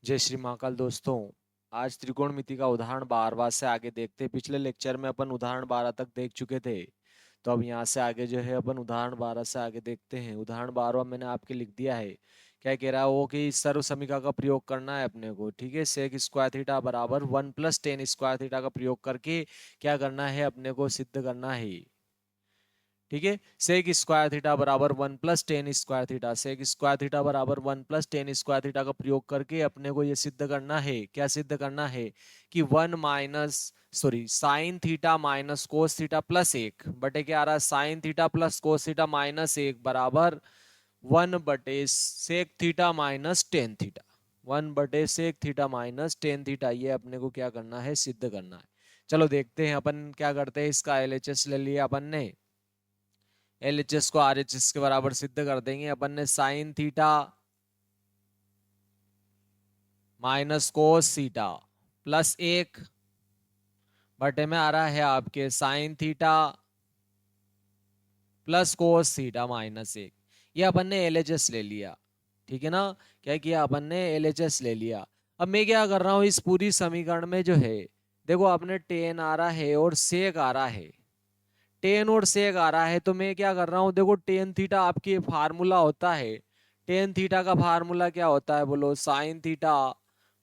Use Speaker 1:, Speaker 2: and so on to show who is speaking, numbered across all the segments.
Speaker 1: जय श्री महाकाल दोस्तों। आज त्रिकोणमिति का उदाहरण 12वां से आगे देखते हैं। पिछले लेक्चर में अपन उदाहरण 12 तक देख चुके थे। तो अब यहाँ से आगे जो है अपन उदाहरण 12 से आगे देखते हैं। उदाहरण 12वां मैंने आपके लिख दिया है। क्या कह रहा है वो कि सर्व समीकरण का प्रयोग करना है अपने को। ठीक है, सेक स्क्वायर थीटा बराबर 1 + tan स्क्वायर थीटा का प्रयोग करके क्या करना है अपने को सिद्ध करना है। ठीक है, सेक स्क्वायर थीटा बराबर 1 + tan square theta, sec square theta बराबर 1 + tan स्क्वायर थीटा का प्रयोग करके अपने को ये सिद्ध करना है। क्या सिद्ध करना है कि sine theta minus cos theta plus एक बटे क्या आ रहा है, sine theta plus cos theta minus एक बराबर 1/सेक थीटा माइनस टेन थीटा। 1/सेक थीटा माइनस टेन थीटा, ये अपने को क्या करना है, सिद्ध करना है। चलो देखते हैं अपन क्या करते हैं। इसका एलएचएस ले लिया अपन ने। एलएचएस को आरएचएस के बराबर सिद्ध कर देंगे अपन ने। Sign theta minus cos theta plus एक बटे में आ रहा है आपके sign theta plus cos theta minus एक। ये अपन ने एलएचएस ले लिया। ठीक है ना, क्या किया अपन ने, एलएचएस ले लिया। अब मैं क्या कर रहा हूं, इस पूरी समीकरण में जो है देखो अपने टेन आ रहा है और सेक आ रहा है। टेन और सेक आ रहा है तो मैं क्या कर रहा हूं, देखो टेन थीटा आपकी फार्मूला होता है। टेन थीटा का फार्मूला क्या होता है बोलो, साइन थीटा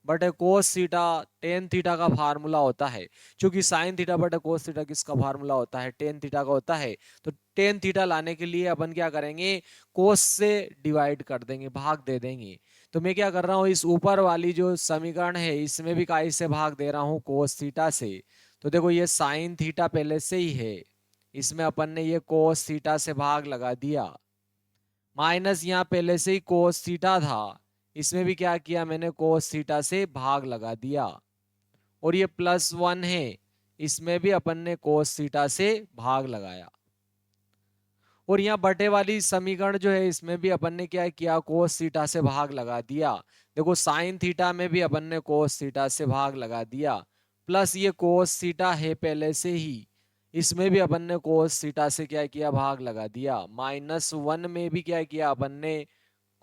Speaker 1: बटे कोस थीटा। टेन थीटा का फार्मूला होता है, क्योंकि साइन थीटा बटे कोस थीटा किसका फार्मूला होता है, टेन थीटा का होता है। तो टेन थीटा लाने के लिए अपन क्या करेंगे, कोस से डिवाइड कर देंगे, भाग दे देंगे। तो मैं क्या कर रहा हूँ, इस ऊपर वाली जो समीकरण है इसमें भी काई से भाग दे रहा हूँ, कोस थीटा से। तो देखो ये साइन थीटा पहले से ही है, इसमें अपन ने ये कोस थीटा से भाग लगा दिया। माइनस यहाँ पहले से ही कोस थीटा था, इसमें भी क्या किया मैंने, कोस थीटा से भाग लगा दिया। और ये +1 है, इसमें भी अपन ने कोस थीटा से भाग लगाया। और यहाँ बटे वाली समीकरण जो है इसमें भी अपन ने क्या किया, कोस थीटा से भाग लगा दिया। देखो साइन थीटा में भी अपन ने कोस थीटा से भाग लगा दिया। प्लस ये कोस थीटा है पहले से ही, इसमें भी अपन ने कोस थीटा से क्या किया, भाग लगा दिया। -1 में भी क्या किया अपन ने,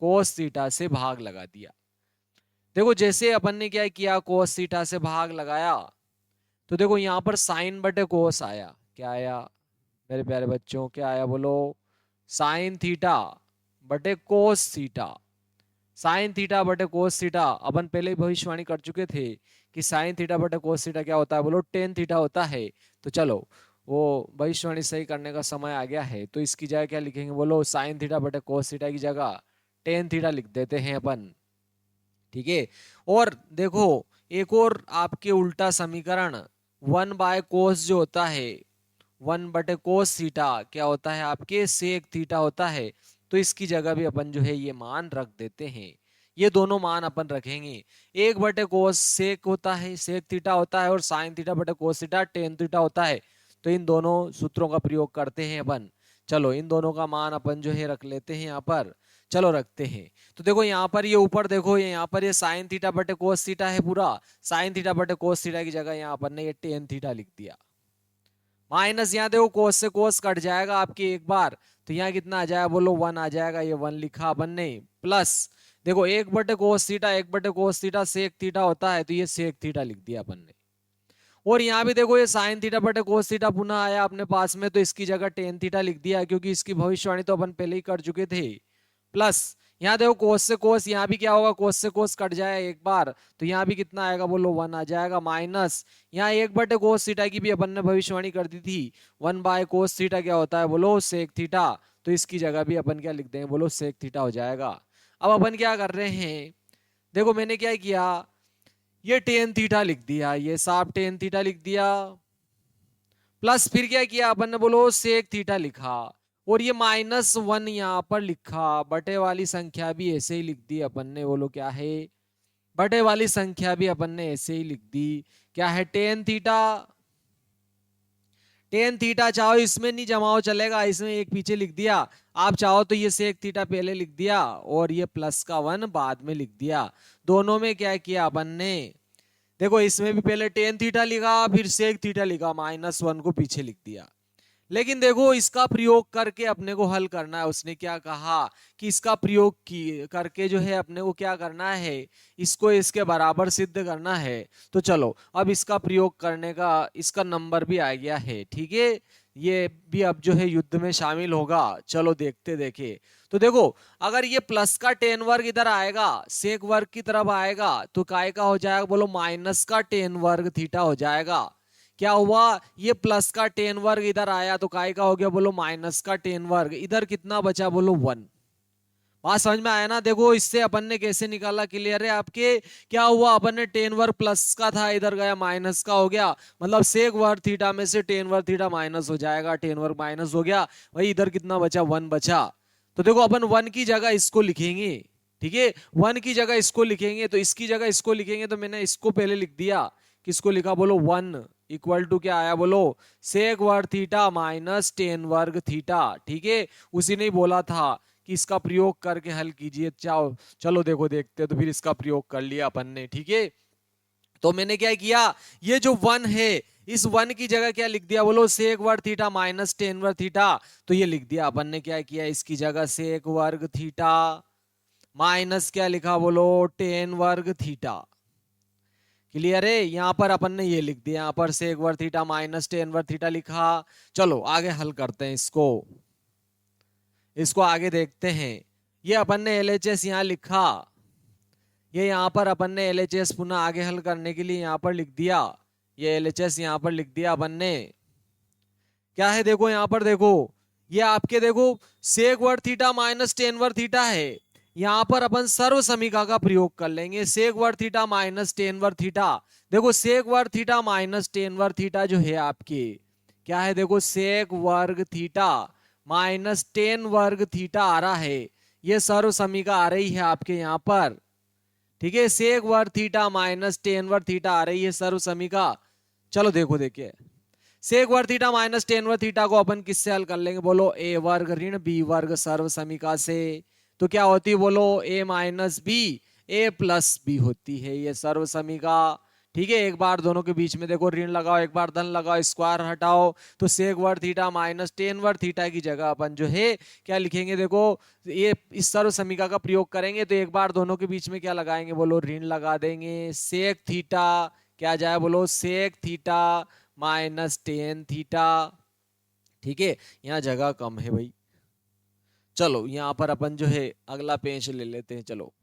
Speaker 1: कोस थीटा से भाग लगा दिया। देखो जैसे अपन ने क्या किया, कोस थीटा से भाग लगाया तो देखो यहाँ पर साइन बटे कोस आया। क्या आया मेरे प्यारे बच्चों, क्या आया बोलो, साइन थीटा बटे कोस थीटा। साइन थीटा बटे कोस थीटा अपन पहले ही भविष्यवाणी कर चुके थे कि साइन थीटा बटे कोस थीटा क्या होता है बोलो, टेन थीटा होता है। तो चलो वो भविष्यवाणी सही करने का समय आ गया है, तो इसकी जगह क्या लिखेंगे बोलो, साइन थीटा बटे कोस थीटा की जगह टेन थीटा लिख देते हैं अपन। ठीक है, और देखो एक और आपके उल्टा समीकरण, 1/कोस जो होता है, 1/कोस थीटा क्या होता है आपके, सेक थीटा होता है। तो इसकी जगह भी अपन जो है ये मान रख देते हैं। ये दोनों मान अपन रखेंगे। 1/कोस सेक होता है, सेक थीटा होता है, और साइन थीटा बटे कोस थीटा टेन थीटा होता है। तो इन दोनों सूत्रों का प्रयोग करते हैं अपन। चलो इन दोनों का मान अपन जो है रख लेते हैं यहाँ पर। चलो रखते हैं। तो देखो यहाँ पर ये ऊपर देखो, ये यहाँ पर ये साइन थीटा बटे कोस थीटा है पूरा। साइन थीटा बटे कोस थीटा की जगह यहाँ पर ने ये टेन थीटा लिख दिया। माइनस यहाँ देखो कोस से कोस कट जाएगा आपकी एक बार, तो यहाँ कितना आ जाएगा बोलो, 1 आ जाएगा। ये 1 लिखा अपन ने। प्लस देखो 1/कोस थीटा, 1/कोस थीटा सेक थीटा होता है, तो ये सेक थीटा लिख दिया अपन ने। और यहाँ भी देखो ये साइन थीटा बटे कोस थीटा पुनः आया अपने पास में, तो इसकी जगह टेन थीटा लिख दिया, क्योंकि इसकी भविष्यवाणी तो अपन पहले ही कर चुके थे। प्लस यहाँ देखो कोस से कोस, यहाँ भी क्या होगा, कोस से कोस कट जाए एक बार, तो यहाँ भी कितना आएगा बोलो, 1 आ जाएगा। माइनस यहाँ 1/कोस थीटा की भी अपन ने भविष्यवाणी कर दी थी। 1/कोस थीटा क्या होता है बोलो, सेक थीटा। तो इसकी जगह भी अपन क्या लिख देंगे बोलो, सेक थीटा हो जाएगा। अब अपन क्या कर रहे हैं, देखो मैंने क्या किया, ये टेन थीटा लिख दिया, ये साफ टेन थीटा लिख दिया। प्लस फिर क्या किया अपन ने बोलो, सेक थीटा लिखा। और ये -1 यहाँ पर लिखा। बटे वाली संख्या भी ऐसे ही लिख दी अपन ने, बोलो क्या है, बटे वाली संख्या भी अपन ने ऐसे ही लिख दी। क्या है, टेन थीटा। टेन थीटा चाहो इसमें नहीं जमाओ चलेगा, इसमें एक पीछे लिख दिया। आप चाहो तो ये सेक थीटा पहले लिख दिया, और ये प्लस का 1 बाद में लिख दिया। दोनों में क्या किया अपन ने, देखो इसमें भी पहले टेन थीटा लिखा, फिर सेक थीटा लिखा, -1 को पीछे लिख दिया। लेकिन देखो इसका प्रयोग करके अपने को हल करना है। उसने क्या कहा कि इसका प्रयोग करके जो है अपने को क्या करना है, इसको इसके बराबर सिद्ध करना है। तो चलो अब इसका प्रयोग करने का इसका नंबर भी आ गया है, ठीक है। ये भी अब जो है युद्ध में शामिल होगा। चलो देखते देखे। तो देखो अगर ये प्लस का टेन वर्ग इधर आएगा, सेक वर्ग की तरफ आएगा, तो काय का हो जाएगा बोलो, माइनस का टेन वर्ग थीटा हो जाएगा। क्या हुआ, ये प्लस का टेन वर्ग इधर आया तो काय का हो गया बोलो, माइनस का टेन वर्ग। इधर कितना बचा बोलो, वन। बात समझ में आया ना। देखो इससे अपन ने कैसे निकाला, क्लियर है आपके। क्या हुआ, अपन ने टेन वर्ग प्लस का था, इधर गया माइनस का हो गया, मतलब सेक वर्ग थीटा में से टेन वर्ग थीटा माइनस हो जाएगा, टेन वर्ग माइनस हो गया भाई। इधर कितना बचा, वन बचा। तो देखो अपन वन की जगह इसको लिखेंगे, ठीक है। वन की जगह इसको लिखेंगे, तो इसकी जगह इसको लिखेंगे, तो मैंने इसको पहले लिख दिया। किसको लिखा बोलो, वन इक्वल टू क्या आया बोलो, सेक वर्ग थीटा माइनस टेन वर्ग थीटा, ठीक है। उसी ने ही बोला था कि इसका प्रयोग करके हल कीजिए। चाहो चलो देखो देखते, तो फिर इसका प्रयोग कर लिया अपन ने, ठीक है। तो मैंने क्या किया, ये जो वन है, इस वन की जगह क्या लिख दिया बोलो, सेक वर्ग थीटा माइनस टेन वर्ग थीटा। तो ये लिख दिया अपन ने, क्या किया, इसकी जगह सेक वर्ग थीटा माइनस क्या लिखा बोलो, टेन वर्ग थीटा। क्लियर है। यहां पर अपन ने ये लिख दिया, यहां पर सेक वर्ग थीटा माइनस टेन वर्ग थीटा लिखा। चलो आगे हल करते हैं इसको, इसको आगे देखते हैं। ये अपन ने एलएचएस यहाँ लिखा, ये यहाँ पर अपन ने एलएचएस पुनः आगे हल करने के लिए यहाँ पर लिख दिया। ये एलएचएस यहाँ पर लिख दिया अपन ने। क्या है देखो, यहाँ पर देखो, ये आपके देखो सेक वर्ग थीटा माइनस टेन वर्ग थीटा है। यहाँ पर अपन सर्व समीका का प्रयोग कर लेंगे, सेक वर्ग थीटा माइनस टेन वर्ग थीटा। देखो सेक वर्ग थीटा माइनस टेन वर्ग थीटा जो है आपके, क्या है देखो, सेक वर्ग थीटा माइनस टेन वर्ग थीटा आ रहा है। ये सर्व समीका आ रही है आपके यहाँ पर, ठीक है। सेक वर्ग थीटा माइनस टेन वर्ग थीटा आ रही है सर्व समीका। चलो देखो देखिए, सेक वर्ग थीटा माइनस टेन वर्ग थीटा को अपन किससे हल कर लेंगे बोलो, ए वर्ग ऋण बी वर्ग सर्व समीका से। तो क्या होती है बोलो, ए माइनस बी ए प्लस बी होती है ये सर्व समीका, ठीक है। एक बार दोनों के बीच में देखो ऋण लगाओ, एक बार धन लगाओ, स्क्वायर हटाओ, तो सेक वर्ग थीटा माइनस टेन वर्ग थीटा की जगह अपन जो है क्या लिखेंगे देखो, ये इस सर्व समीका का प्रयोग करेंगे, तो एक बार दोनों के बीच में क्या लगाएंगे बोलो, ऋण लगा देंगे। सेक थीटा क्या जाए बोलो, sec theta minus tan theta, ठीक है। यहाँ जगह कम है भाई। चलो यहाँ पर अपन जो है अगला पेज ले लेते हैं। चलो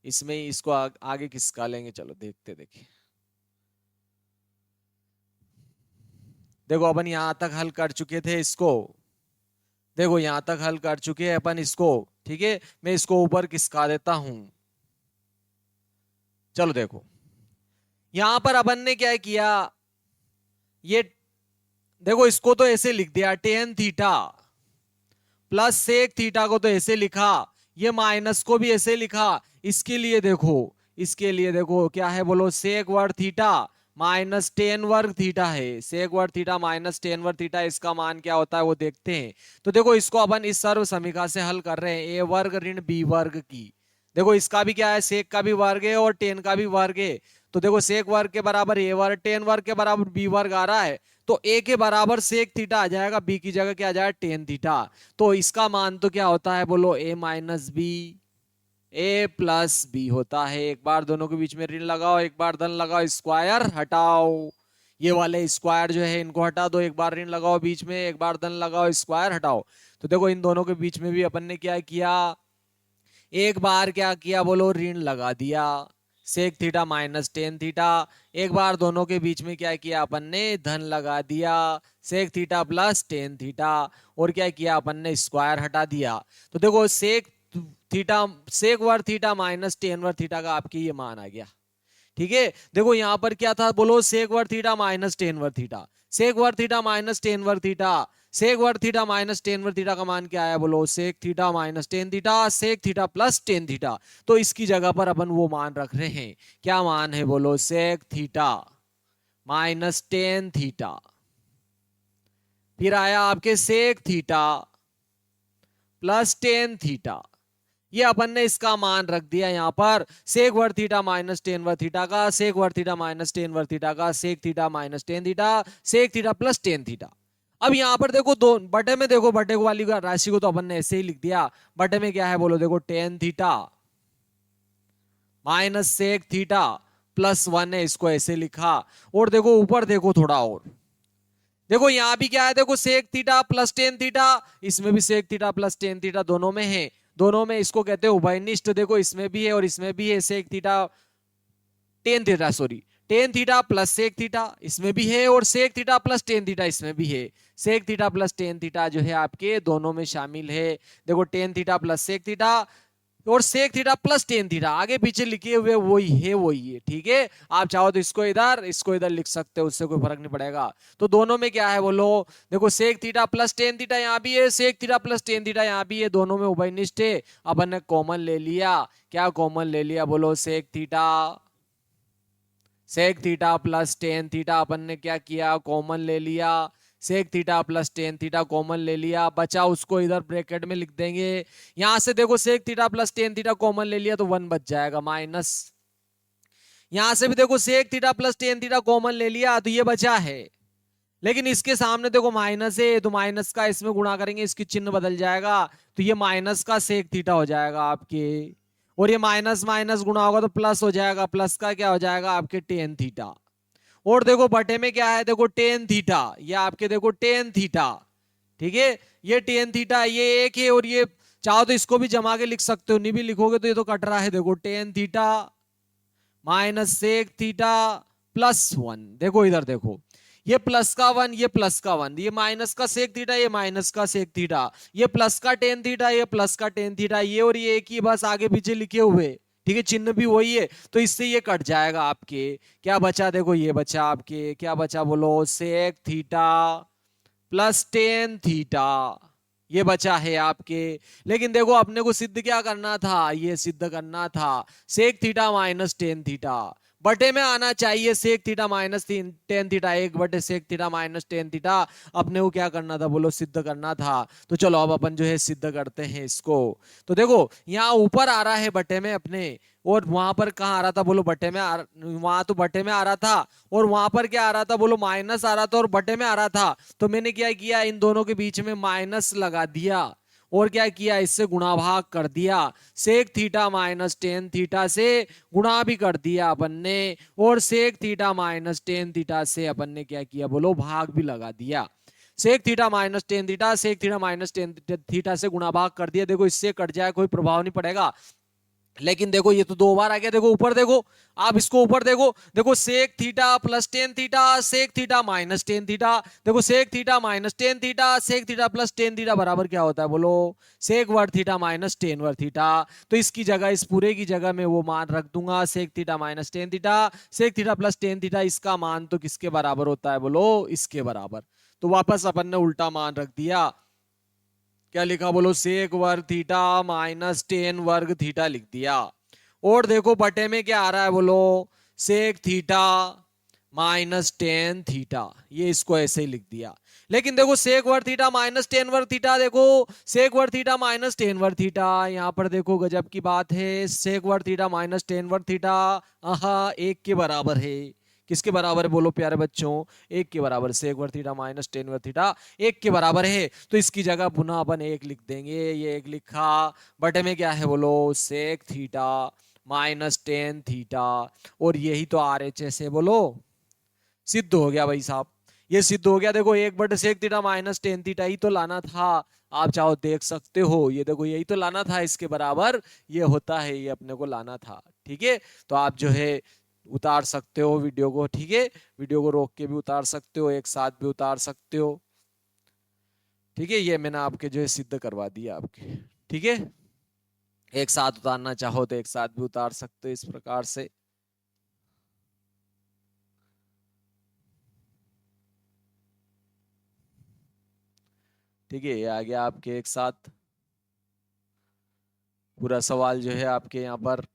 Speaker 1: इसमें ही इसको आगे किसका लेंगे, चलो देखते देखिए। देखो अपन यहां तक हल कर चुके थे इसको, देखो यहां तक हल कर चुके हैं अपन इसको, ठीक है। मैं इसको ऊपर किसका देता हूं। चलो देखो यहां पर अपन ने क्या किया, ये देखो इसको तो ऐसे लिख दिया, tan theta plus sec theta को तो ऐसे लिखा, ये माइनस को भी ऐसे लिखा। इसके लिए देखो, इसके लिए देखो क्या है बोलो, सेक वर्ग थीटा माइनस टेन वर्ग थीटा है। सेक वर्ग थीटा माइनस टेन वर्ग थीटा, इसका मान क्या होता है वो देखते हैं। तो देखो इसको अपन इस सर्व समीका से हल कर रहे हैं, ए वर्ग ऋण बी वर्ग की। देखो इसका भी क्या है, सेक का भी वर्ग है और टेन का भी वर्ग है। तो देखो सेक वर्ग के बराबर ए वर्ग, टेन वर्ग के बराबर बी वर्ग आ रहा है, तो ए के बराबर सेक थीटा आ जाएगा, बी की जगह क्या आ जाएगा, टेन थीटा। तो इसका मान तो क्या होता है बोलो, ए माइनस बी ए प्लस बी होता है। एक बार दोनों के बीच में ऋण लगाओ, एक बार धन लगाओ, स्क्वायर हटाओ, ये वाले स्क्वायर जो है इनको हटा दो, एक बार ऋण लगाओ बीच में, एक बार धन लगाओ, स्क्वायर हटाओ। तो देखो इन दोनों के बीच में भी अपन ने क्या किया, एक बार क्या किया बोलो, ऋण लगा दिया, sec theta minus tan theta. एक बार दोनों के बीच में क्या किया अपन ने, धन लगा दिया, sec theta plus tan theta. और क्या किया अपन ने, स्क्वायर हटा दिया। तो देखो सेक थीटा, सेक वर्ग थीटा माइनस टेन वर्ग थीटा का आपके ये मान आ गया, ठीक है। देखो यहां पर क्या था बोलो, सेक वर्ग थीटा माइनस टेन वर्ग थीटा, सेक वर्ग थीटा माइनस टेन वर्ग थीटा, सेक वर्ग थीटा माइनस टेन वर्ग थीटा का मान क्या आया बोलो, sec theta minus tan theta, sec theta plus tan theta. तो इसकी जगह पर अपन वो मान रख रहे हैं, क्या मान है बोलो, sec theta minus tan theta, फिर आया आपके sec theta plus tan theta. ये अपन ने इसका मान रख दिया यहां पर, सेक वर्ग थीटा माइनस टेन वर्ग थीटा का, सेक वर्ग थीटा माइनस टेन वर्ग थीटा का, sec theta minus tan theta, sec theta plus tan theta. अब यहाँ पर देखो दो बटे में, देखो बटे को वाली राशि को तो अपन ने ऐसे ही लिख दिया। बटे में क्या है बोलो, देखो tan theta minus sec theta plus one है, इसको ऐसे लिखा। और देखो ऊपर देखो थोड़ा और, देखो यहां भी क्या है, देखो sec theta plus tan theta, इसमें भी sec theta plus tan theta दोनों में है, दोनों में इसको कहते हैं उभयनिष्ठ। देखो इसमें भी है और इसमें भी है sec theta tan theta, sorry tan theta plus sec theta इसमें भी है, और sec theta plus tan theta इसमें भी है। Sec theta plus tan theta जो है आपके दोनों में शामिल है। देखो tan theta plus sec theta और sec theta plus tan theta आगे पीछे लिखे हुए वही है, वही है। ठीक है, आप चाहो तो इसको इधर लिख सकते हो, उससे कोई फर्क नहीं पड़ेगा। तो दोनों में क्या है बोलो, देखो sec theta plus tan theta यहाँ भी है, sec theta plus tan theta यहाँ भी है, दोनों में उभयनिष्ठ है। अपन ने कॉमन ले लिया, क्या कॉमन ले लिया बोलो, sec theta plus tan theta अपन ने क्या किया, कॉमन ले लिया। Sec theta plus tan theta common ले लिया, बचा उसको इधर ब्रैकेट में लिख देंगे। यहां से देखो sec theta plus tan theta common ले लिया तो वन बच जाएगा माइनस। यहां से भी देखो sec theta plus tan theta common ले लिया तो ये बचा है, लेकिन इसके सामने देखो माइनस है तो माइनस का इसमें गुणा करेंगे, इसकी चिन्ह बदल जाएगा, तो ये माइनस का सेक थीटा हो जाएगा आपके। और ये माइनस माइनस गुणा होगा तो प्लस हो जाएगा, प्लस का क्या हो जाएगा आपके टेन थीटा। और देखो बटे में क्या है, देखो टेन थीटा, ये आपके देखो टेन थीटा। ठीक है, ये टेन थीटा ये एक है, और ये चाहो तो इसको भी जमा के लिख सकते हो, नहीं भी लिखोगे तो ये तो कट रहा है। देखो tan theta minus sec theta plus one, देखो इधर देखो, ये प्लस का वन, ये प्लस का वन, ये माइनस का सेक थीटा, ये माइनस का सेक थीटा, ये प्लस का टेन थीटा, ये प्लस का टेन थीटा, ये और ये एक ही बस आगे पीछे लिखे हुए। ठीक है, चिन्ह भी वही है, तो इससे ये कट जाएगा आपके। क्या बचा, देखो ये बचा आपके, क्या बचा बोलो, sec theta plus tan theta, ये बचा है आपके। लेकिन देखो अपने को सिद्ध क्या करना था, ये सिद्ध करना था sec theta minus tan theta, बटे में आना चाहिए sec theta minus tan theta, एक बटे sec theta minus tan theta. अपने को क्या करना था बोलो, सिद्ध करना था। तो चलो अब अपन जो है सिद्ध करते हैं इसको। तो देखो यहाँ ऊपर आ रहा है बटे में अपने, और वहां पर कहाँ आ रहा था बोलो, बटे में वहां तो बटे में आ रहा था, और वहां पर क्या आ रहा था बोलो, माइनस आ रहा था और बटे में आ रहा था। तो मैंने क्या किया, इन दोनों के बीच में माइनस लगा दिया, और क्या किया, इससे गुणा भाग कर दिया। Sec theta minus tan theta से गुणा भी कर दिया अपन ने, और sec theta minus tan theta से अपन ने क्या किया बोलो, भाग भी लगा दिया। Sec theta minus tan theta, sec theta minus tan theta से गुणा भाग कर दिया। देखो इससे कट जाए, कोई प्रभाव नहीं पड़ेगा। लेकिन देखो ये तो दो बार आ गया, देखो ऊपर देखो, आप इसको ऊपर देखो, देखो sec theta plus tan theta, sec theta minus tan theta, देखो sec theta minus tan theta, sec theta plus tan theta बराबर क्या होता है बोलो, सेक वर्ग थीटा माइनस टेन वर्ग थीटा। तो इसकी जगह, इस पूरे की जगह में वो मान रख दूंगा, sec theta minus tan theta, sec theta plus tan theta, इसका मान तो किसके बराबर होता है बोलो, इसके बराबर। तो वापस अपन ने उल्टा मान रख दिया, क्या लिखा बोलो, सेक वर्ग थीटा माइनस टेन वर्ग थीटा लिख दिया। और देखो बटे में क्या आ रहा है बोलो, sec theta minus tan theta, ये इसको ऐसे ही लिख दिया। लेकिन देखो सेक वर्ग थीटा माइनस टेन वर्ग थीटा, देखो सेक वर्ग थीटा माइनस टेन वर्ग थीटा, यहाँ पर देखो गजब की बात है, सेक वर्ग थीटा माइनस टेन वर्ग थीटा एक के बराबर है। किसके बराबर है बोलो प्यारे बच्चों, एक के बराबर। सेक वर्ग थीटा माइनस टेन वर्ग थीटा एक के बराबर है, तो इसकी जगह पुनः अपन एक लिख देंगे, ये एक लिखा। बटे में क्या है बोलो, sec theta minus tan theta, और यही तो आर एच एस है बोलो, सिद्ध हो गया भाई साहब, ये सिद्ध हो गया। देखो एक बटे sec theta minus tan theta ही तो लाना था, आप चाहो देख सकते हो, ये देखो यही तो लाना था, इसके बराबर ये होता है, ये अपने को लाना था। ठीक है, तो आप जो है उतार सकते हो वीडियो को। ठीक है, वीडियो को रोक के भी उतार सकते हो, एक साथ भी उतार सकते हो। ठीक है, ये मैंने आपके जो है सिद्ध करवा दिया आपके। ठीक है, एक साथ उतारना चाहो तो एक साथ भी उतार सकते हो इस प्रकार से। ठीक है, ये आ गया आपके एक साथ पूरा सवाल जो है आपके यहाँ पर।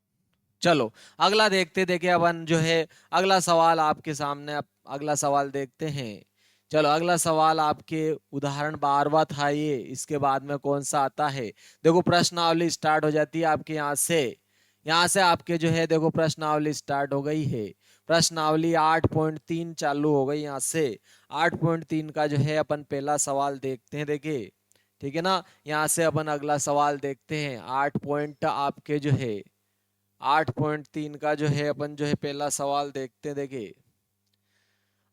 Speaker 1: चलो अगला देखते देखे अपन जो है, अगला सवाल आपके सामने, अगला सवाल देखते हैं। चलो अगला सवाल आपके उदाहरण 12वां था ये, इसके बाद में कौन सा आता है, देखो प्रश्नावली स्टार्ट हो जाती है आपके यहाँ से। यहाँ से आपके जो है देखो प्रश्नावली स्टार्ट हो गई है। प्रश्नावली 8.3 चालू हो गई यहाँ से। 8.3 का जो है अपन पहला सवाल देखते हैं। देखिए ठीक है ना, यहाँ से अपन अगला सवाल देखते हैं। 8 पॉइंट आपके जो है 8.3 का जो है अपन जो है पहला सवाल देखते हैं। देखिए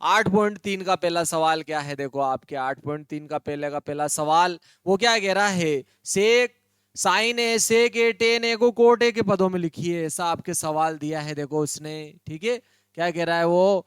Speaker 1: 8.3 का पहला सवाल क्या है, देखो आपके 8.3 का पहला सवाल वो क्या कह रहा है, सेक साइन ए सेक ए टेन ए को कोट ए के पदों में लिखिए, ऐसा आपके सवाल दिया है। देखो उसने, ठीक है, क्या कह रहा है वो,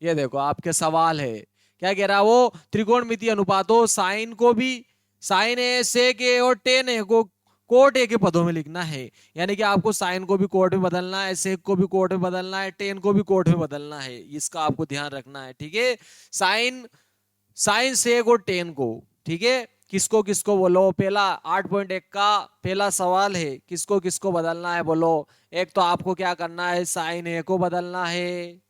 Speaker 1: ये देखो आपके सवाल है, क्या कह रहा है वो, त्रिकोणमितीय अनुपातों साइन को भी साइन ए सेक ए और टेन ए को कोट ए के पदों में लिखना है। यानी कि आपको साइन को भी कोट में बदलना है, सेक को भी कोट में बदलना है, टेन को भी कोट में बदलना है, इसका आपको ध्यान रखना है। ठीक है, साइन साइन सेक और टेन को, ठीक है, किसको किसको बोलो। पहला 8.1 का पहला सवाल है, किसको किसको बदलना है बोलो। एक तो आपको क्या करना है, साइन ए को बदलना है,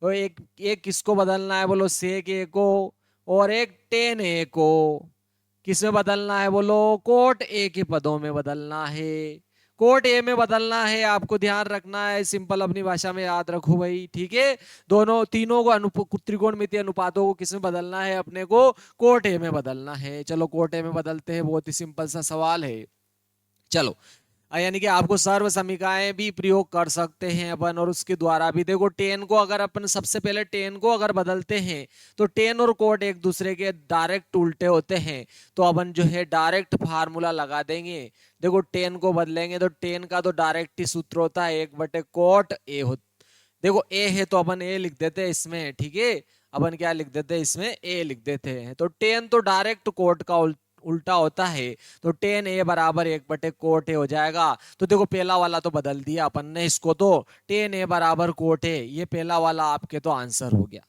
Speaker 1: और एक एक किसको बदलना है बोलो, सेक ए को, और एक टेन ए को किसमें बदलना है बोलो, कोट ए के पदों में बदलना है। कोट ए में बदलना है, आपको ध्यान रखना है, सिंपल अपनी भाषा में याद रखो भाई। ठीक है, दोनों तीनों को त्रिकोणमितीय अनुपातों को किसमें बदलना है, अपने को कोट ए में बदलना है। चलो कोट ए में बदलते हैं, बहुत ही सिंपल सा सवाल है। चलो, यानी कि आपको सर्व समीकरणाएं भी प्रयोग कर सकते हैं अपन, और उसके द्वारा भी देखो टेन को अगर अपन सबसे पहले टेन को अगर बदलते हैं तो टेन और कोट एक दूसरे के डायरेक्ट उल्टे होते हैं, तो अपन जो है डायरेक्ट फार्मूला लगा देंगे। देखो टेन को बदलेंगे तो टेन का तो डायरेक्ट ही सूत्र होता है 1/कोट ए हो। देखो ए है तो अपन ए लिख देते हैं इसमें, ठीक है, अपन क्या लिख देते हैं इसमें, ए लिख देते हैं। तो टेन तो डायरेक्ट कोट का उल्टा होता है, तो टेन ए बराबर 1/कोट ए हो जाएगा। तो देखो पहला वाला तो बदल दिया अपन ने इसको, तो टेन ए बराबर कोट ए, ये पहला वाला आपके तो आंसर हो गया।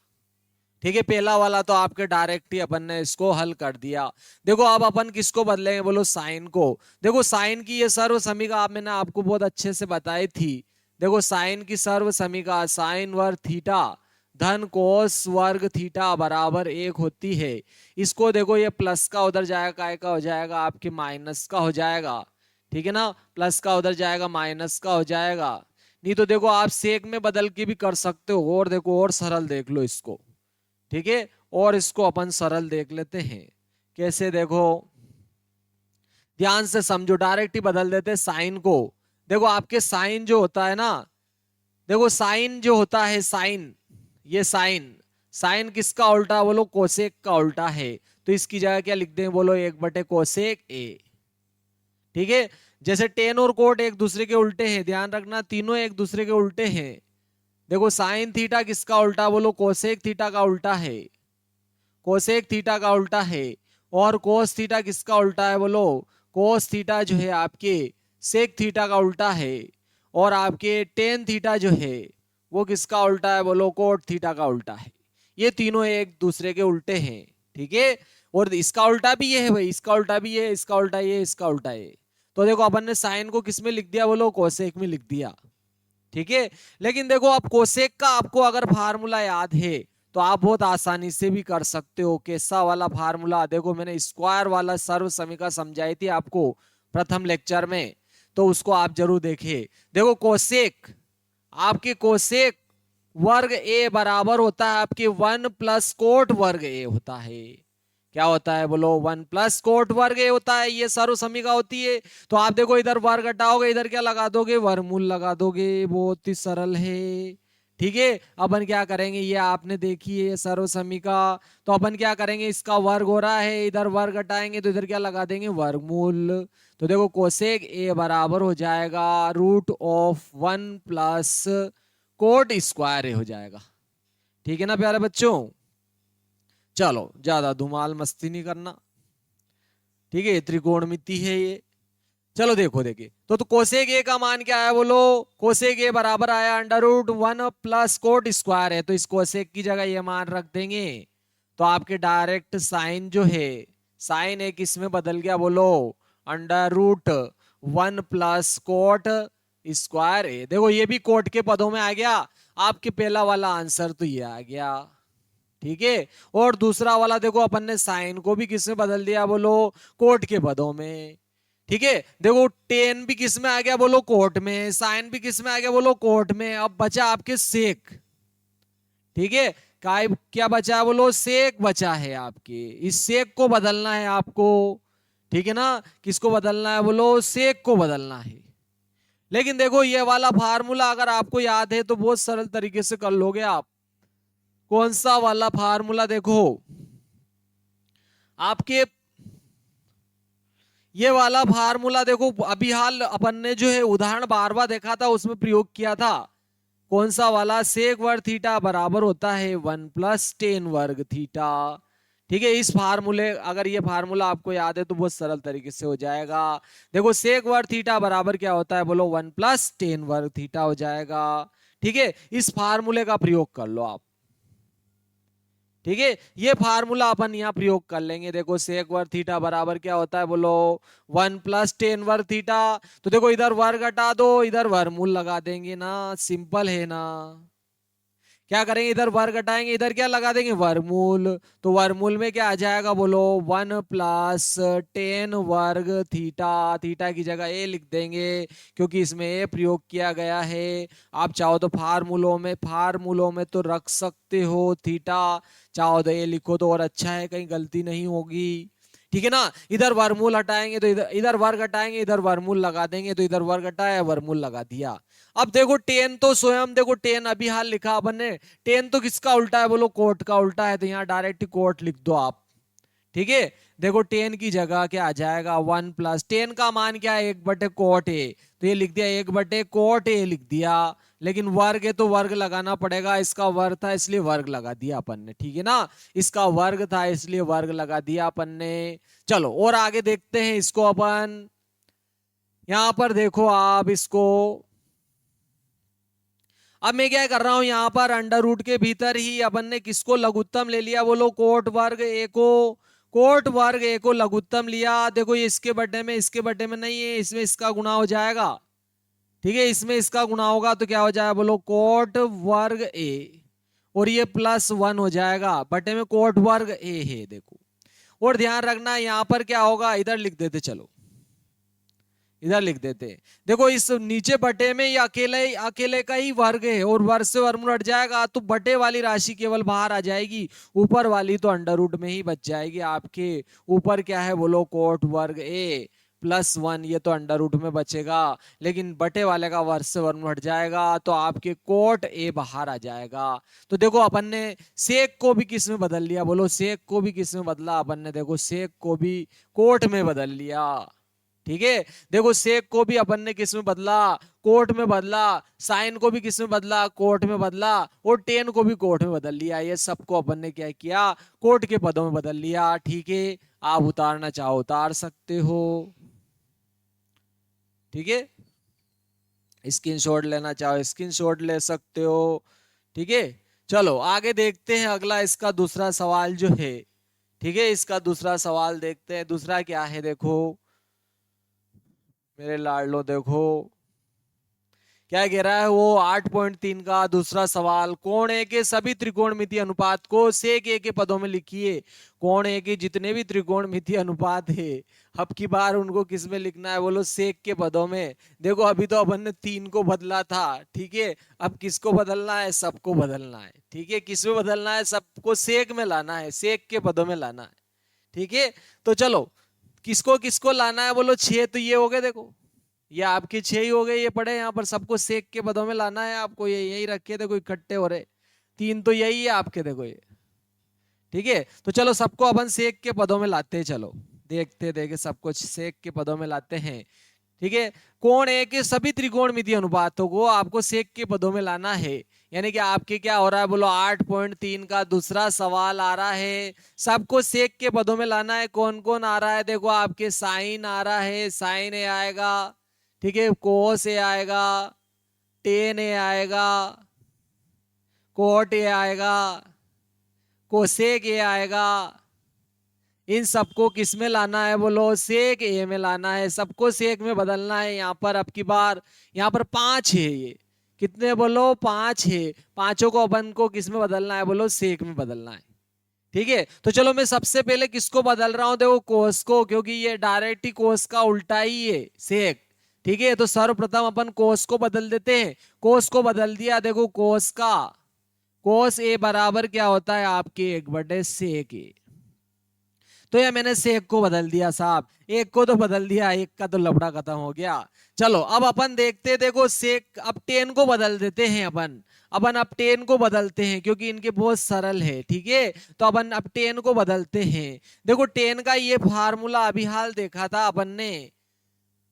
Speaker 1: ठीक है, पहला वाला तो आपके डायरेक्ट ही अपन ने इसको हल कर दिया। देखो अब अपन किसको बदलेंगे बोलो, साइन को। देखो साइन की ये सर्व समीकरण मैंने आपको बहुत अच्छे से बताई थी। देखो साइन की सर्व समीकरण साइन वर्ग थीटा धन कोस वर्ग थीटा बराबर 1 होती है। इसको देखो ये प्लस का उधर जाएगा, काय का हो जाएगा, आपके माइनस का हो जाएगा। ठीक है ना, प्लस का उधर जाएगा, माइनस का हो जाएगा। नहीं तो देखो आप सेक में बदल के भी कर सकते हो, और देखो और सरल देख लो इसको। ठीक है, और इसको अपन सरल देख लेते हैं कैसे, देखो ध्यान से समझो, डायरेक्ट ही बदल देते हैं साइन को। देखो आपके साइन जो होता है ना, देखो साइन जो होता है, साइन, ये साइन, साइन किसका उल्टा बोलो, कोसेक का उल्टा है। तो इसकी जगह क्या लिख दें बोलो, 1/कोसेक ए। ठीक है, जैसे टेन और कोट एक दूसरे के उल्टे हैं, ध्यान रखना तीनों एक दूसरे के उल्टे हैं। देखो साइन थीटा किसका उल्टा बोलो, कोसेक थीटा का उल्टा है, कोसेक थीटा का उल्टा है। और कोस थीटा किसका उल्टा है बोलो, कोस थीटा जो है आपके सेक थीटा का उल्टा है। और आपके टेन थीटा जो है वो किसका उल्टा है बोलो, कोट थीटा का उल्टा है। ये तीनों एक दूसरे के उल्टे हैं। ठीक है, और इसका उल्टा भी ये है भाई, इसका उल्टा भी ये, इसका उल्टा ये, इसका उल्टा ये। तो देखो अपन ने साइन को किस में लिख दिया बोलो, कोसेक में लिख दिया। ठीक है, लेकिन देखो आप कोसेक का आपको अगर फार्मूला याद है तो आप बहुत आसानी से भी कर सकते हो। कैसा वाला फार्मूला, देखो मैंने स्क्वायर वाला सर्व समीकरण समझाई थी आपको प्रथम लेक्चर में, तो उसको आप जरूर देखिए। देखो कोसेक, आपके कोसेक वर्ग ए बराबर होता है आपके 1+कोट वर्ग ए होता है। क्या होता है बोलो, 1+कोट वर्ग ए होता है, ये सर्व समीकरण होती है। तो आप देखो इधर वर्ग हटाओगे, इधर क्या लगा दोगे, वर्गमूल लगा दोगे, बहुत ही सरल है। ठीक है, अपन क्या करेंगे, ये आपने देखी है सर्व समीकरण, तो अपन क्या करेंगे, इसका वर्ग हो रहा है, इधर वर्ग हटाएंगे तो इधर क्या लगा देंगे, वर्गमूल। तो देखो कोसेक ए बराबर हो जाएगा √1+कोट स्क्वायर ए हो जाएगा। ठीक है ना प्यारे बच्चों, चलो ज्यादा धुमाल मस्ती नहीं करना। ठीक है, त्रिकोणमिति है ये। चलो देखो, देखिए तो कोसेक ए का मान क्या है बोलो, कोसेक ए बराबर आया √1+कोट स्क्वायर है, तो इस कोसेक की जगह ये मान रख देंगे। तो आपके डायरेक्ट साइन जो है, साइन ए किस में बदल गया बोलो, √1+कोट स्क्वायर ए। देखो ये भी कोट के पदों में आ गया, आपके पहला वाला आंसर तो ये आ गया। ठीक है, और दूसरा वाला देखो अपन ने साइन को भी किसमें बदल दिया बोलो, कोट के पदों में। ठीक है, देखो टेन भी किस में आ गया बोलो कोट में, साइन भी किस में आ गया बोलो कोट में, अब बचा आपके सेक। ठीक है, काय क्या बचा है बोलो, सेक बचा है आपके, इस सेक को बदलना है आपको। ठीक है ना, किसको बदलना है बोलो, सेक को बदलना है। लेकिन देखो ये वाला फार्मूला अगर आपको याद है तो बहुत सरल तरीके से कर लोगे आप। कौन सा वाला फार्मूला, देखो आपके ये वाला फार्मूला, देखो अभी हाल अपन ने जो है उदाहरण बार बार देखा था उसमें प्रयोग किया था। कौन सा वाला, सेक वर्ग थीटा बराबर होता है 1 + tan वर्ग थीटा। ठीक है, इस फार्मूले, अगर ये फार्मूला आपको याद है तो बहुत सरल तरीके से हो जाएगा। देखो सेक वर्ग थीटा बराबर क्या होता है बोलो, 1 + tan वर्ग थीटा हो जाएगा। ठीक है, इस फार्मूले का प्रयोग कर लो आप। ठीक है, ये फार्मूला अपन यहाँ प्रयोग कर लेंगे। देखो सेक वर्ग थीटा बराबर क्या होता है बोलो, 1 + tan वर्ग थीटा। तो देखो इधर वर्ग हटा दो, इधर वर्गमूल लगा देंगे ना, सिंपल है ना। क्या करेंगे, इधर वर्ग हटाएंगे, इधर क्या लगा देंगे, वर्गमूल। तो वर्गमूल में क्या आ जाएगा बोलो, 1 + tan वर्ग थीटा। थीटा की जगह ए लिख देंगे क्योंकि इसमें ए प्रयोग किया गया है। आप चाहो तो फार्मूलों में तो रख सकते हो थीटा, चाहो तो ए लिखो तो और अच्छा है, कहीं गलती नहीं होगी। ठीक है ना, इधर वर्गमूल हटाएंगे तो इधर इधर वर्ग हटाएंगे, इधर वर्गमूल लगा देंगे, तो इधर वर्ग हटाया वर्गमूल लगा दिया। अब देखो टेन तो स्वयं, देखो टेन अभी हाल लिखा अपन ने, टेन तो किसका उल्टा है बोलो, कोट का उल्टा है, तो यहाँ डायरेक्ट कोट लिख दो आप। ठीक है, देखो टेन की जगह क्या आ जाएगा, 1 + टेन का मान क्या है, 1/कोट ए, तो ये लिख दिया 1/कोट ए लिख दिया। लेकिन वर्ग है तो वर्ग लगाना पड़ेगा, इसका वर्ग था इसलिए वर्ग लगा दिया अपन ने। ठीक है ना, इसका वर्ग था इसलिए वर्ग लगा दिया अपन ने। चलो और आगे देखते हैं इसको अपन। यहां पर देखो आप इसको, अब मैं क्या कर रहा हूं, यहां पर अंडर रूट के भीतर ही अपन ने किसको लघुत्तम ले लिया बोलो, कोट वर्ग ए को। कोट वर्ग ए को लघुत्तम लिया। देखो ये इसके बटे में, इसके बटे में नहीं है, इसमें इसका गुणा हो जाएगा। ठीक है, इसमें इसका गुणा होगा तो क्या हो जाएगा बोलो, कोट वर्ग ए, और ये +1 हो जाएगा, बटे में कोट वर्ग ए है। देखो और ध्यान रखना यहां पर क्या होगा, इधर लिख देते, चलो इधर लिख देते। देखो इस नीचे बटे में ये अकेले अकेले का ही वर्ग है, और वर्ग से वर्गमूल हट जाएगा तो बटे वाली राशि केवल बाहर आ जाएगी, ऊपर वाली तो अंडर रूट में ही बच जाएगी आपके। ऊपर क्या है बोलो, कोट वर्ग ए +1, ये तो अंडर रूट में बचेगा, लेकिन बटे वाले का वर्ग से वर्गमूल हट जाएगा तो आपके कोट ए बाहर आ जाएगा। तो देखो अपन ने सेक को भी किस में बदल लिया बोलो, सेक को भी किस में बदला अपन ने, देखो सेक को भी कोट में बदल लिया। ठीक है, देखो सेक को भी अपन ने किस में बदला, कोट में बदला। साइन को भी किस में बदला, कोट में बदला। और टेन को भी कोट में बदल लिया। ये सबको अपन ने क्या किया, कोट के पदों में बदल लिया। ठीक है, आप उतारना चाहो उतार सकते हो। ठीक है, स्क्रीनशॉट लेना चाहो स्क्रीनशॉट ले सकते हो। ठीक है, चलो आगे देखते हैं अगला, इसका दूसरा सवाल जो है। ठीक है, इसका दूसरा सवाल देखते हैं। दूसरा क्या है, देखो मेरे लाडलो, देखो क्या कह रहा है वो, 8.3 का दूसरा सवाल, कोण ए के सभी त्रिकोणमितीय अनुपात को सेक ए के पदों में लिखिए। कोण ए के जितने भी त्रिकोणमितीय अनुपात है, अब की बार उनको किस में लिखना है बोलो, सेक के पदों में। देखो अभी तो अपन ने 3 को बदला था। ठीक है, अब किसको बदलना है, सबको बदलना है। ठीक है, किस में बदलना है, सबको सेक में लाना है, सेक के पदों में लाना है। ठीक है, तो चलो किसको किसको लाना है बोलो, 6 तो ये हो गए, देखो ये आपके 6 ही हो गए, ये पड़े यहाँ पर, सबको सेक के पदों में लाना है आपको, ये यही रखे, देखो इकट्ठे हो रहे। 3 तो यही है आपके, देखो ये। ठीक है, तो चलो सबको अपन सेक के पदों में लाते हैं, चलो देखते देखे सबको सेक के पदों में लाते हैं। ठीक है, कोण ए के सभी त्रिकोणमितीय अनुपातों को आपको सेक के पदों में लाना है। यानी कि आपके क्या हो रहा है बोलो, 8.3 का दूसरा सवाल आ रहा है, सबको सेक के पदों में लाना है। कौन कौन आ रहा है, देखो आपके साइन आ रहा है, साइन ए आएगा। ठीक है, कोस ए आएगा, टेन ए आएगा, कोट ए आएगा, कोसेक ए आएगा। इन सबको किस में लाना है बोलो, सेक ए में लाना है, सबको सेक में बदलना है। यहाँ पर अब की बार यहाँ पर 5 है, ये कितने बोलो, 5 है। पांचों को अपन को किस में बदलना है बोलो, सेक में बदलना है। ठीक है, तो चलो मैं सबसे पहले किसको बदल रहा हूं, देखो कोस को, क्योंकि ये डायरेक्ट ही कोस का उल्टा ही है सेक। ठीक है, तो सर्वप्रथम अपन कोस को बदल देते हैं। कोस को बदल दिया, देखो कोस का कोस ए बराबर क्या होता है आपके 1/सेक ए। तो ये मैंने सेक को बदल दिया साहब, एक को तो बदल दिया, एक का तो लफड़ा खत्म हो गया। चलो अब अपन देखते, देखो सेक, अब टेन को बदल देते हैं अपन। अपन अब टेन को बदलते हैं क्योंकि इनके बहुत सरल है। ठीक है, तो अपन अब टेन को बदलते हैं। देखो टेन का ये फार्मूला अभी हाल देखा था अपन ने।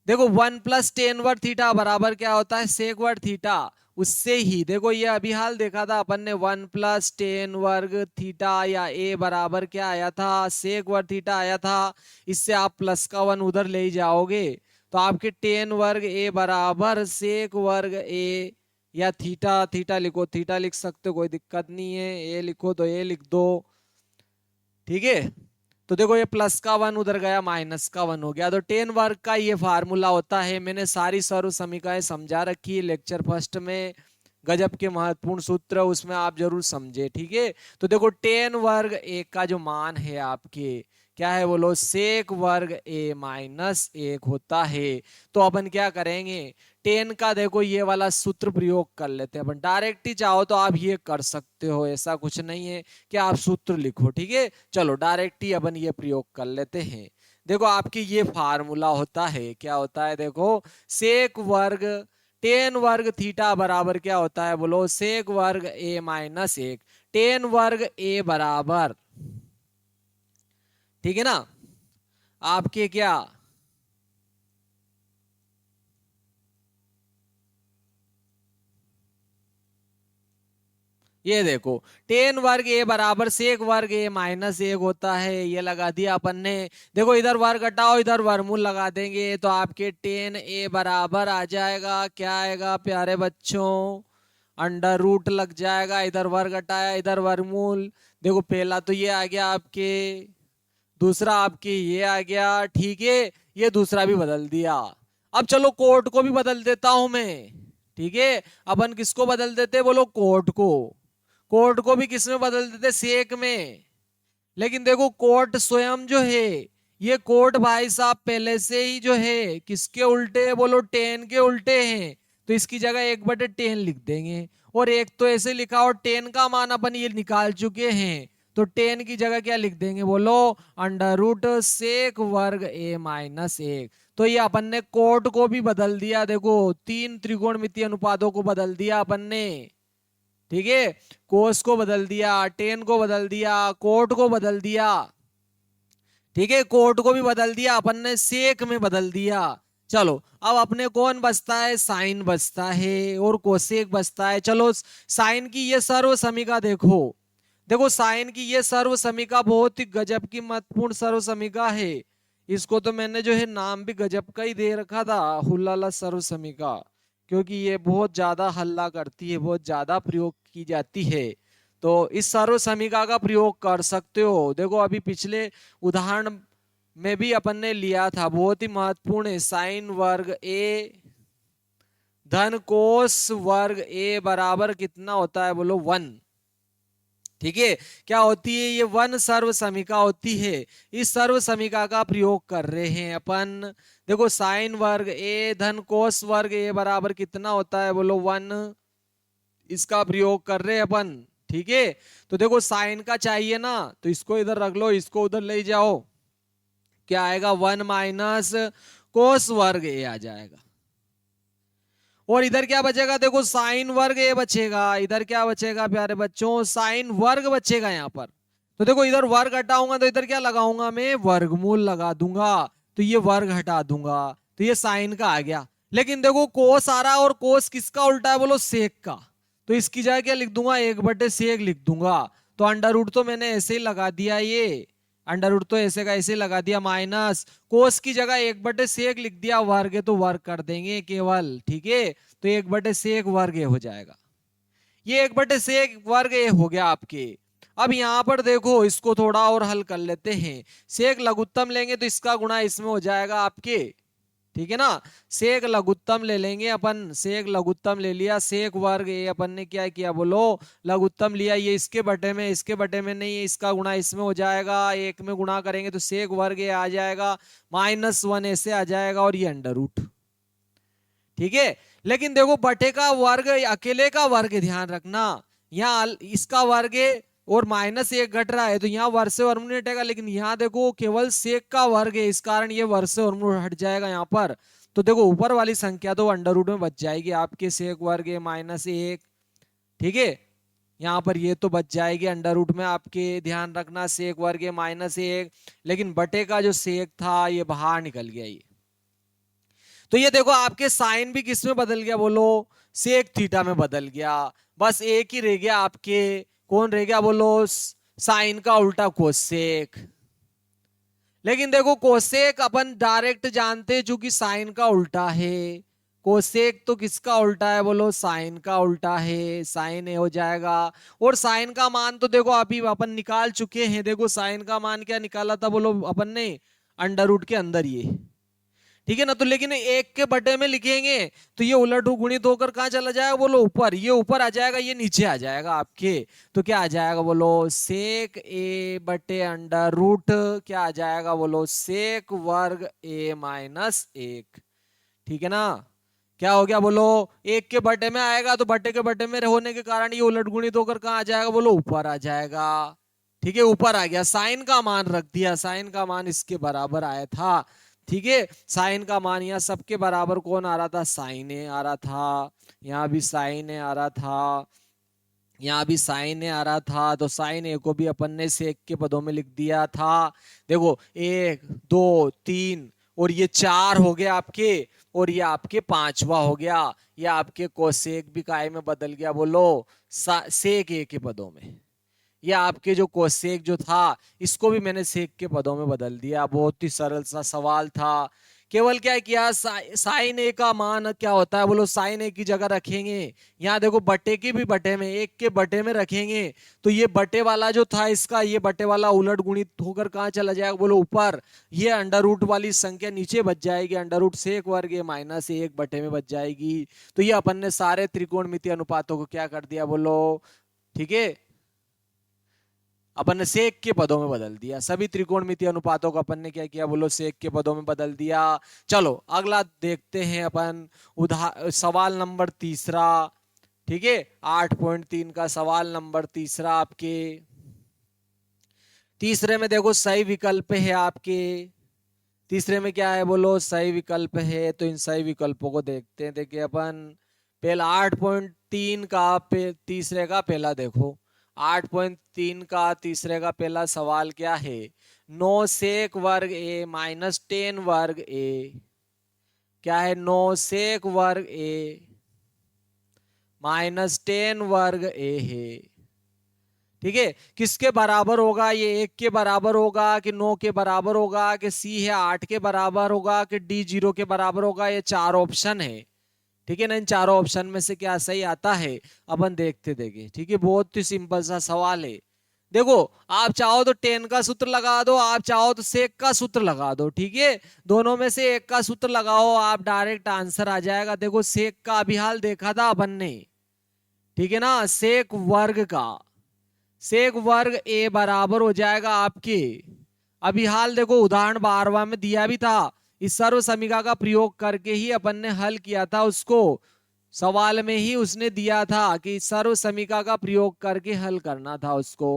Speaker 1: देखो 1+tan² बराबर क्या होता है, sec² उससे ही देखो ये अभी हाल देखा था अपन ने, 1+tan² या a बराबर क्या आया था, sec² आया था। इससे आप प्लस का 1 उधर ले जाओगे तो आपके tan² a बराबर sec² a, या थीटा, थीटा लिखो, थीटा लिख सकते हो, कोई दिक्कत नहीं है, ए लिखो तो ए लिख दो। ठीक है, तो देखो ये प्लस का 1 उधर गया, माइनस का 1 हो गया। तो tan² का ये फार्मूला होता है। मैंने सारी सर्व समीकरणें समझा रखी है लेक्चर फर्स्ट में, गजब के महत्वपूर्ण सूत्र उसमें आप जरूर समझे। ठीक है, तो देखो tan² a का जो मान है आपके क्या है बोलो, sec² a माइनस 1 होता है। तो अपन क्या करेंगे, टेन का देखो ये वाला सूत्र प्रयोग कर लेते हैं अपन। डायरेक्ट ही चाहो तो आप ये कर सकते हो, ऐसा कुछ नहीं है कि आप सूत्र लिखो। ठीक है, चलो डायरेक्ट ही अपन ये प्रयोग कर लेते हैं। देखो आपकी ये फार्मूला होता है, क्या होता है, देखो sec² tan² थीटा बराबर क्या होता है बोलो, sec² a minus 1, tan² a बराबर, ठीक है ना, आपके क्या, ये देखो tan² a बराबर sec² a माइनस 1 होता है, ये लगा दिया अपन ने। देखो इधर वर्ग हटाओ, इधर वर्गमूल लगा देंगे तो आपके tan a बराबर आ जाएगा, क्या आएगा प्यारे बच्चों, √ लग जाएगा। इधर वर्ग हटाया, इधर वर्गमूल, देखो पहला तो ये आ गया आपके, दूसरा आपके ये आ गया। ठीक है, ये दूसरा भी बदल दिया। अब चलो कोट को भी बदल देता हूं मैं। ठीक है, अपन किसको बदल देते बोलो, कोट को। कोट को भी किस में बदल देते, सेक में। लेकिन देखो कोट स्वयं जो है, ये कोट भाई साहब पहले से ही जो है किसके उल्टे है बोलो, टेन के उल्टे हैं। तो इसकी जगह 1/10 लिख देंगे, और एक तो ऐसे लिखा, और 10 का मान अपन ये निकाल चुके हैं, तो 10 की जगह क्या लिख देंगे बोलो, √sec² a माइनस 1। तो ये अपन ने कोट को भी बदल दिया, देखो 3 त्रिकोणमितीय अनुपातों को बदल दिया अपन ने। ठीक है, कोस को बदल दिया, टेन को बदल दिया, कोट को बदल दिया। ठीक है, कोट को भी बदल दिया अपन ने, सेक में बदल दिया। चलो अब अपने कौन बचता है, साइन बचता है और कोसेक बचता है। चलो साइन की ये सर्व समीका देखो, देखो साइन की ये सर्व समीका बहुत ही गजब की महत्वपूर्ण सर्व समीका है। इसको तो मैंने जो है नाम भी गजब का ही दे रखा था, हुलाला सर्व समीका, क्योंकि ये बहुत ज्यादा हल्ला करती है, बहुत ज्यादा प्रयोग की जाती है। तो इस सर्व समीका का प्रयोग कर सकते हो। देखो अभी पिछले उदाहरण में भी अपन ने लिया था, बहुत ही महत्वपूर्ण है, साइन वर्ग ए धन कोस वर्ग ए बराबर कितना होता है बोलो, 1। ठीक है, क्या होती है ये, 1 सर्व समीका होती है। इस सर्व समीका का प्रयोग कर रहे हैं अपन। देखो साइन वर्ग ए धन कोस वर्ग ए बराबर कितना होता है बोलो, 1, इसका प्रयोग कर रहे हैं अपन। ठीक है, तो देखो साइन का चाहिए ना, तो इसको इधर रख लो, इसको उधर ले जाओ, क्या आएगा, 1 माइनस कोस वर्ग ए आ जाएगा। और इधर क्या बचेगा, देखो साइन वर्ग ए बचेगा, इधर क्या बचेगा प्यारे बच्चों, साइन वर्ग बचेगा यहाँ पर। तो देखो इधर वर्ग हटाऊंगा तो इधर क्या लगाऊंगा मैं, वर्गमूल लगा दूंगा, तो ये वर्ग हटा दूंगा, तो ये साइन का आ गया। लेकिन देखो कोस आ रहा है, और कोस किसका उल्टा है बोलो, सेक का, तो इसकी जगह क्या लिख दूंगा, 1/सेक लिख दूंगा। तो √ तो मैंने ऐसे ही लगा दिया, ये √ तो ऐसे का ऐसे लगा दिया, माइनस कोस की जगह 1/सेक लिख दिया, वर्ग है तो वर्ग कर देंगे केवल। ठीक है, तो 1/सेक वर्ग हो जाएगा, ये 1/सेक वर्ग हो गया आपके। अब यहां पर देखो इसको थोड़ा और हल कर लेते हैं। सेक लघुत्तम लेंगे तो इसका गुणा इसमें हो जाएगा आपके, ठीक है ना। सेक लघुत्तम ले लेंगे अपन, सेक लघुत्तम ले लिया, सेक वर्ग ए अपन ने क्या किया बोलो, लघुत्तम लिया, ये इसके बटे में, इसके बटे में नहीं है, इसका गुणा इसमें हो जाएगा, एक में गुणा करेंगे तो सेक वर्ग ए आ जाएगा, -1 ऐसे आ जाएगा, और ये अंडर रूट। ठीक है, लेकिन देखो बटे का वर्ग, अकेले का वर्ग ध्यान रखना, यहाँ इसका वर्ग है और -1 घट रहा है तो यहाँ वर्ग से वर्गमूल हटेगा, लेकिन यहाँ देखो केवल सेक का वर्ग है, इस कारण ये वर्ग से वर्गमूल हट जाएगा यहाँ पर। तो देखो ऊपर वाली संख्या तो अंडर रूट में बच जाएगी आपके, सेक वर्ग है -1। ठीक है, यहाँ पर ये तो बच जाएगी अंडर रूट में आपके, ध्यान रखना सेक वर्ग है -1, लेकिन बटे का जो सेक था ये बाहर निकल गया ये। तो ये देखो आपके साइन भी किस में बदल गया बोलो, सेक थीटा में बदल गया, बस एक ही रह गया आपके, कौन रह गया बोलो, साइन का उल्टा कोसेक। लेकिन देखो कोसेक अपन डायरेक्ट जानते चूंकि साइन का उल्टा है, कोसेक तो किसका उल्टा है बोलो, साइन का उल्टा है, साइन ए हो जाएगा। और साइन का मान तो देखो अभी अपन निकाल चुके हैं, देखो साइन का मान क्या निकाला था बोलो अपन ने, अंडर रूट के अंदर ये। ठीक है ना, तो लेकिन एक के बटे में लिखेंगे तो ये उलट गुणित होकर कहां चला जाएगा बोलो, ऊपर, ये ऊपर आ जाएगा, ये नीचे आ जाएगा आपके। तो क्या आ जाएगा बोलो, सेक ए बटे अंडर रूट, क्या आ जाएगा बोलो, सेक वर्ग ए -1। ठीक है ना, क्या हो गया बोलो, एक के बटे में आएगा तो बटे के बटे में होने के कारण ये उलट गुणित होकर कहां आ जाएगा बोलो, ऊपर आ जाएगा। ठीक है, ऊपर आ गया, साइन का मान रख दिया, साइन का मान इसके बराबर आया था। ठीक है, साइन का मान यहाँ सबके बराबर कौन आ रहा था, साइन ए आ रहा था, यहाँ भी साइन ए आ रहा था, यहाँ भी साइन ए आ रहा था, तो साइन ए को भी अपन ने सेक के पदों में लिख दिया था। देखो 1 2 3 और ये 4 हो गया आपके, और ये आपके 5वां हो गया, ये आपके कोसेक भी काय में बदल गया बोलो, सेक ए के पदों में। ये आपके जो कोसेक जो था इसको भी मैंने सेक के पदों में बदल दिया, बहुत ही सरल सा सवाल था। केवल क्या किया, साइन ए का मान क्या होता है बोलो, साइन ए की जगह रखेंगे, यहाँ देखो बटे के भी बटे में, एक के बटे में रखेंगे तो ये बटे वाला जो था इसका, ये बटे वाला उलट गुणित होकर कहाँ चला जाएगा बोलो, ऊपर। ये अंडर रूट वाली संख्या नीचे बच जाएगी, अंडर रूट सेक वर्ग -1 बटे में बच जाएगी। तो ये अपन ने सारे त्रिकोणमितीय अनुपातों को क्या कर दिया बोलो, ठीक है, अपन ने सेक के पदों में बदल दिया, सभी त्रिकोणमितीय अनुपातों को अपन ने क्या किया बोलो, सेक के पदों में बदल दिया। चलो अगला देखते हैं अपन, सवाल नंबर तीसरा। ठीक है, 8.3 का सवाल नंबर तीसरा आपके, तीसरे में देखो सही विकल्प है आपके, तीसरे में क्या है बोलो, सही विकल्प है। तो इन सही विकल्पों को देखते हैं। देखिए अपन पहला 8.3 का तीसरे का पहला देखो, 8.3 का तीसरे का पहला सवाल क्या है, 9 सेक वर्ग ए -10 वर्ग ए, क्या है 9 सेक वर्ग ए -10 वर्ग ए है। ठीक है, किसके बराबर होगा, ये 1 के बराबर होगा कि 9 के बराबर होगा कि सी है 8 के बराबर होगा कि डी 0 के बराबर होगा, ये 4 ऑप्शन है। ठीक है ना, इन चारों ऑप्शन में से क्या सही आता है अपन देखते देंगे। ठीक है, बहुत ही सिंपल सा सवाल है। देखो आप चाहो तो 10 का सूत्र लगा दो, आप चाहो तो सेक का सूत्र लगा दो, ठीक है, दोनों में से एक का सूत्र लगाओ, आप डायरेक्ट आंसर आ जाएगा। देखो सेक का अभी हाल देखा था अपन ने, ठीक है ना, सेक वर्ग का, सेक वर्ग ए बराबर हो जाएगा आपके, अभी हाल देखो उदाहरण 12वां में दिया भी था, इस सर्व समीकरण का प्रयोग करके ही अपन ने हल किया था उसको, सवाल में ही उसने दिया था कि सर्व समीकरण का प्रयोग करके हल करना था उसको।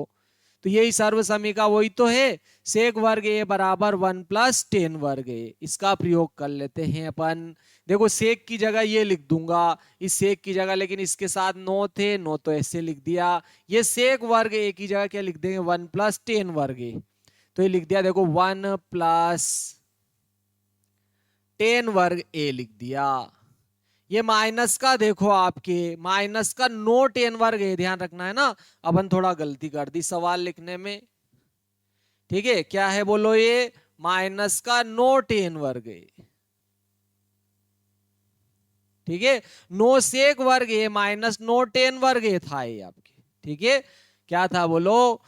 Speaker 1: तो यही सर्व समीकरण वही तो है, सेक वर्ग ए बराबर 1 + 10 वर्ग ए, इसका प्रयोग कर लेते हैं अपन। देखो सेक की जगह ये लिख दूंगा, इस सेक की जगह, लेकिन इसके साथ 9 थे, 9 तो ऐसे लिख दिया। ये सेक वर्ग ए की जगह क्या लिख देंगे, 1 + 10 वर्ग ए, तो ये लिख दिया देखो 1 + 10 वर्ग ए लिख दिया। ये माइनस का देखो आपके, माइनस का 9 10 वर्ग ए, ध्यान रखना है ना, अपन थोड़ा गलती कर दी सवाल लिखने में। ठीक है, क्या है बोलो, ये माइनस का 9 10 वर्ग ए, ठीक है, 9 सेक वर्ग ए -9 10 वर्ग ए था ये आपके। ठीक है, क्या था बोलो,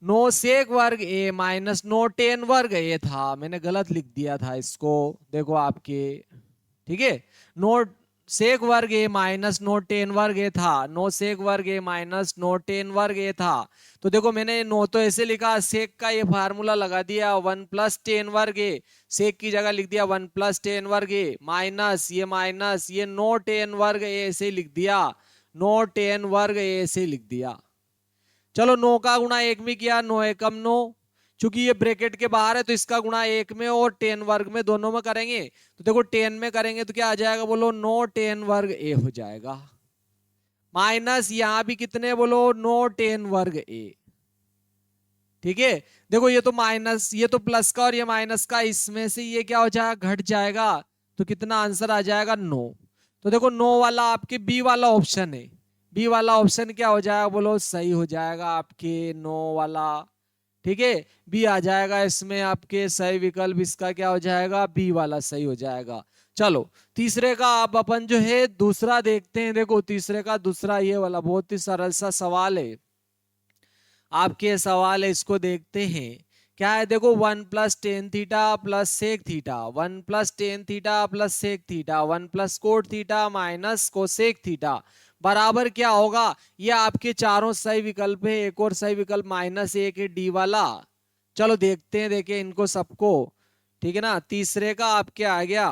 Speaker 1: 9 सेक वर्ग ए -9 10 वर्ग ए था, मैंने गलत लिख दिया था इसको, देखो आपके ठीक है, नोट सेक वर्ग ए माइनस नोट टेन वर्ग ए था, नो सेक वर्ग ए माइनस नोट टेन वर्ग ए था। तो देखो मैंने नो तो ऐसे लिखा, सेक का ये फार्मूला लगा दिया 1 + 10 वर्ग ए, सेक की जगह लिख दिया 1 + 10 वर्ग ए माइनस ये नो 10 वर्ग ए ऐसे लिख दिया, नो 10 वर्ग ए ऐसे लिख दिया। चलो 9 का गुणा 1 में किया, 9 एकम 9, चूंकि ये ब्रैकेट के बाहर है तो इसका गुणा 1 में और 10 वर्ग में दोनों में करेंगे। तो देखो 10 में करेंगे तो क्या आ जाएगा, बोलो 9 10 वर्ग ए हो जाएगा, माइनस यहां भी कितने बोलो 9 10 वर्ग ए। ठीक है, देखो ये तो माइनस, ये तो प्लस का और ये माइनस का, इसमें से ये क्या हो जाएगा, घट जाएगा, तो कितना आंसर आ जाएगा 9। तो देखो 9 वाला आपके बी वाला ऑप्शन है, बी वाला ऑप्शन क्या हो जाएगा, बोलो सही हो जाएगा आपके 9 वाला। ठीक है, बी आ जाएगा इसमें आपके सही विकल्प, इसका क्या हो जाएगा, बी वाला सही हो जाएगा। चलो तीसरे का आप अपन जो है दूसरा देखते हैं। देखो तीसरे का दूसरा ये वाला बहुत ही सरल सा सवाल है, आपके सवाल है, इसको देखते हैं क्या है। देखो 1 + tan theta + sec theta, 1 + tan theta + sec theta, 1 + cot theta - cosec theta बराबर क्या होगा। ये आपके चारों सही विकल्प है, एक और सही विकल्प -1 है डी वाला। चलो देखते हैं, देखें इनको सबको। ठीक है ना, तीसरे का आपके आ गया,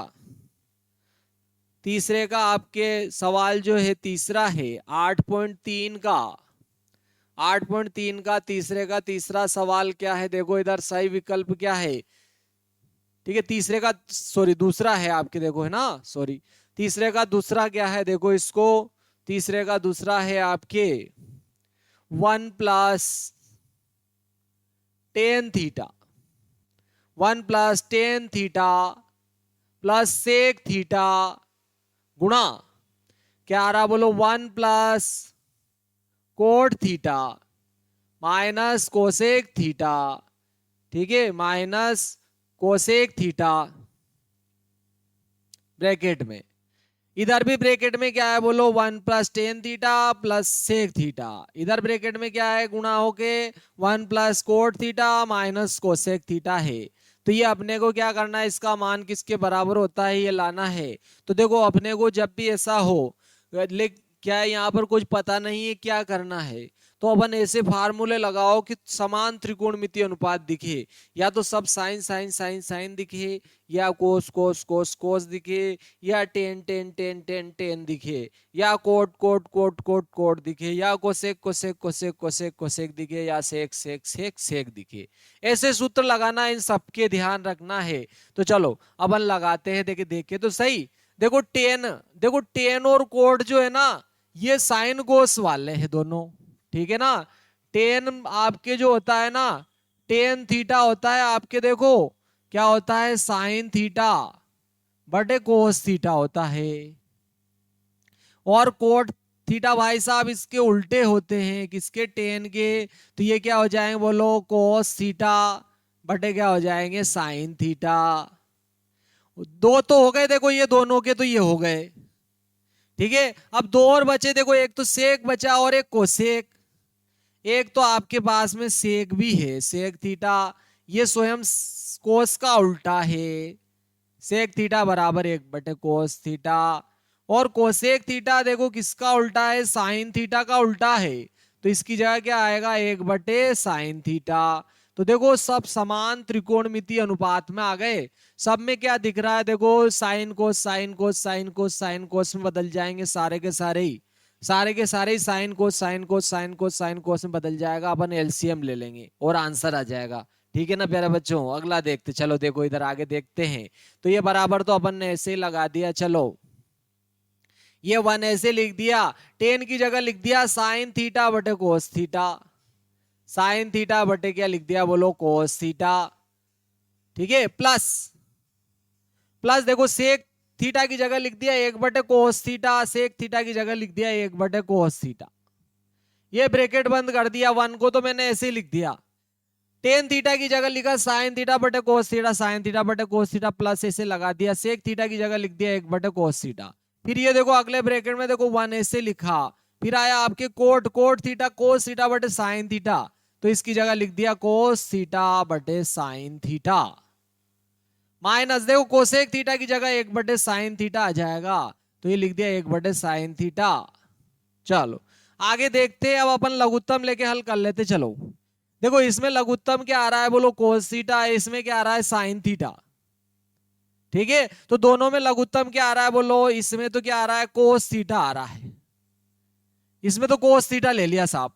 Speaker 1: तीसरे का आपके सवाल जो है तीसरा है 8.3 का, 8.3 का तीसरे का तीसरा सवाल क्या है। देखो इधर सही विकल्प क्या है, ठीक है, तीसरे का सॉरी दूसरा है आपके, देखो है ना, सॉरी तीसरे का दूसरा क्या है, देखो इसको, तीसरे का दूसरा है आपके 1 + tan theta, 1 + tan theta + sec theta गुणा क्या आ रहा, बोलो 1 + cot थीटा - cosec थीटा। ठीक है, -cosec थीटा ब्रैकेट में, इधर भी ब्रैकेट में क्या है, बोलो 1 + tan थीटा + sec थीटा, इधर ब्रैकेट में क्या है, गुणा होके 1 + cot थीटा - cosec थीटा है। तो ये अपने को क्या करना है, इसका मान किसके बराबर होता है ये लाना है। तो देखो अपने को जब भी ऐसा हो, लेकिन क्या है यहाँ पर कुछ पता नहीं है क्या करना है, तो अपन ऐसे फार्मूले लगाओ कि समान त्रिकोणमितीय अनुपात दिखे, या तो सब साइन साइन साइन साइन दिखे, या कोस कोस कोस कोस दिखे, या tan tan tan tan tan दिखे, या cot cot cot cot cot दिखे, या cosec cosec cosec cosec cosec दिखे, या सेक सेक सेक सेक दिखे। ऐसे सूत्र लगाना, इन सबके ध्यान रखना है। तो चलो अपन लगाते हैं, देखे देखे तो सही। देखो टेन और कोट जो है ना, ये साइन कोस वाले हैं दोनों। ठीक है ना, टेन आपके जो होता है ना, टेन थीटा होता है आपके, देखो क्या होता है, साइन थीटा बटे कोस थीटा होता है, और कोट थीटा भाई साहब इसके उल्टे होते हैं, किसके, टेन के। तो ये क्या हो जाएंगे, बोलो कोस थीटा बटे क्या हो जाएंगे, साइन थीटा। दो तो हो गए, देखो ये दोनों के तो ये हो गए। ठीक है, अब दो और बचे, देखो एक तो सेक बचा और एक कोसेक। एक तो आपके पास में सेक भी है, सेक थीटा, ये स्वयं कोस का उल्टा है, सेक थीटा बराबर 1/cos थीटा। और कोसेक थीटा देखो किसका उल्टा है, साइन थीटा का उल्टा है, तो इसकी जगह क्या आएगा, 1/sin थीटा। तो देखो सब समान त्रिकोणमितीय अनुपात में आ गए। सब में क्या दिख रहा है, देखो sign cos sine cos sine cos sine cos में बदल जाएंगे सारे के सारे ही, सारे के सारे ही sine cos sine cos sine cos sine cos में बदल जाएगा। अपन एलसीएम ले लेंगे और आंसर आ जाएगा। ठीक है ना प्यारे बच्चों, अगला देखते, चलो देखो इधर आगे देखते हैं। तो ये बराबर तो अपन ने ऐसे ही लगा दिया, चलो ये 1 ऐसे लिख दिया, टेन की जगह लिख दिया साइन थीटा बटे कोस थीटा, साइन थीटा बटे क्या लिख दिया, बोलो कोस थीटा। ठीक है, प्लस प्लस देखो सेक थीटा की जगह लिख दिया 1/cos थीटा, सेक थीटा की जगह लिख दिया 1/cos थीटा। ये ब्रैकेट बंद कर दिया, 1 को तो मैंने ऐसे ही लिख दिया, टेन थीटा की जगह लिखा साइन थीटा बटे कोस थीटा, साइन थीटा बटे कोस थीटा प्लस ऐसे लगा दिया, सेक थीटा की जगह लिख दिया 1/cos थीटा। फिर ये देखो अगले ब्रैकेट में देखो 1 ऐसे लिखा, फिर आया आपके cot cot theta cos theta बटे साइन थीटा, तो इसकी जगह लिख दिया कोस थीटा बटे साइन थीटा। माइनस, देखो कोसेक थीटा की जगह 1/sin थीटा आ जाएगा, तो ये लिख दिया 1/sin थीटा। चलो आगे देखते हैं, अब अपन लघुत्तम लेके हल कर लेते। चलो देखो इसमें लघुत्तम क्या आ रहा है, बोलो कोस थीटा, इसमें क्या आ रहा है साइन थीटा। ठीक है, तो दोनों में लघुत्तम क्या आ रहा है, बोलो इसमें तो क्या आ रहा है कोस थीटा आ रहा है, इसमें तो कोस थीटा ले लिया साहब।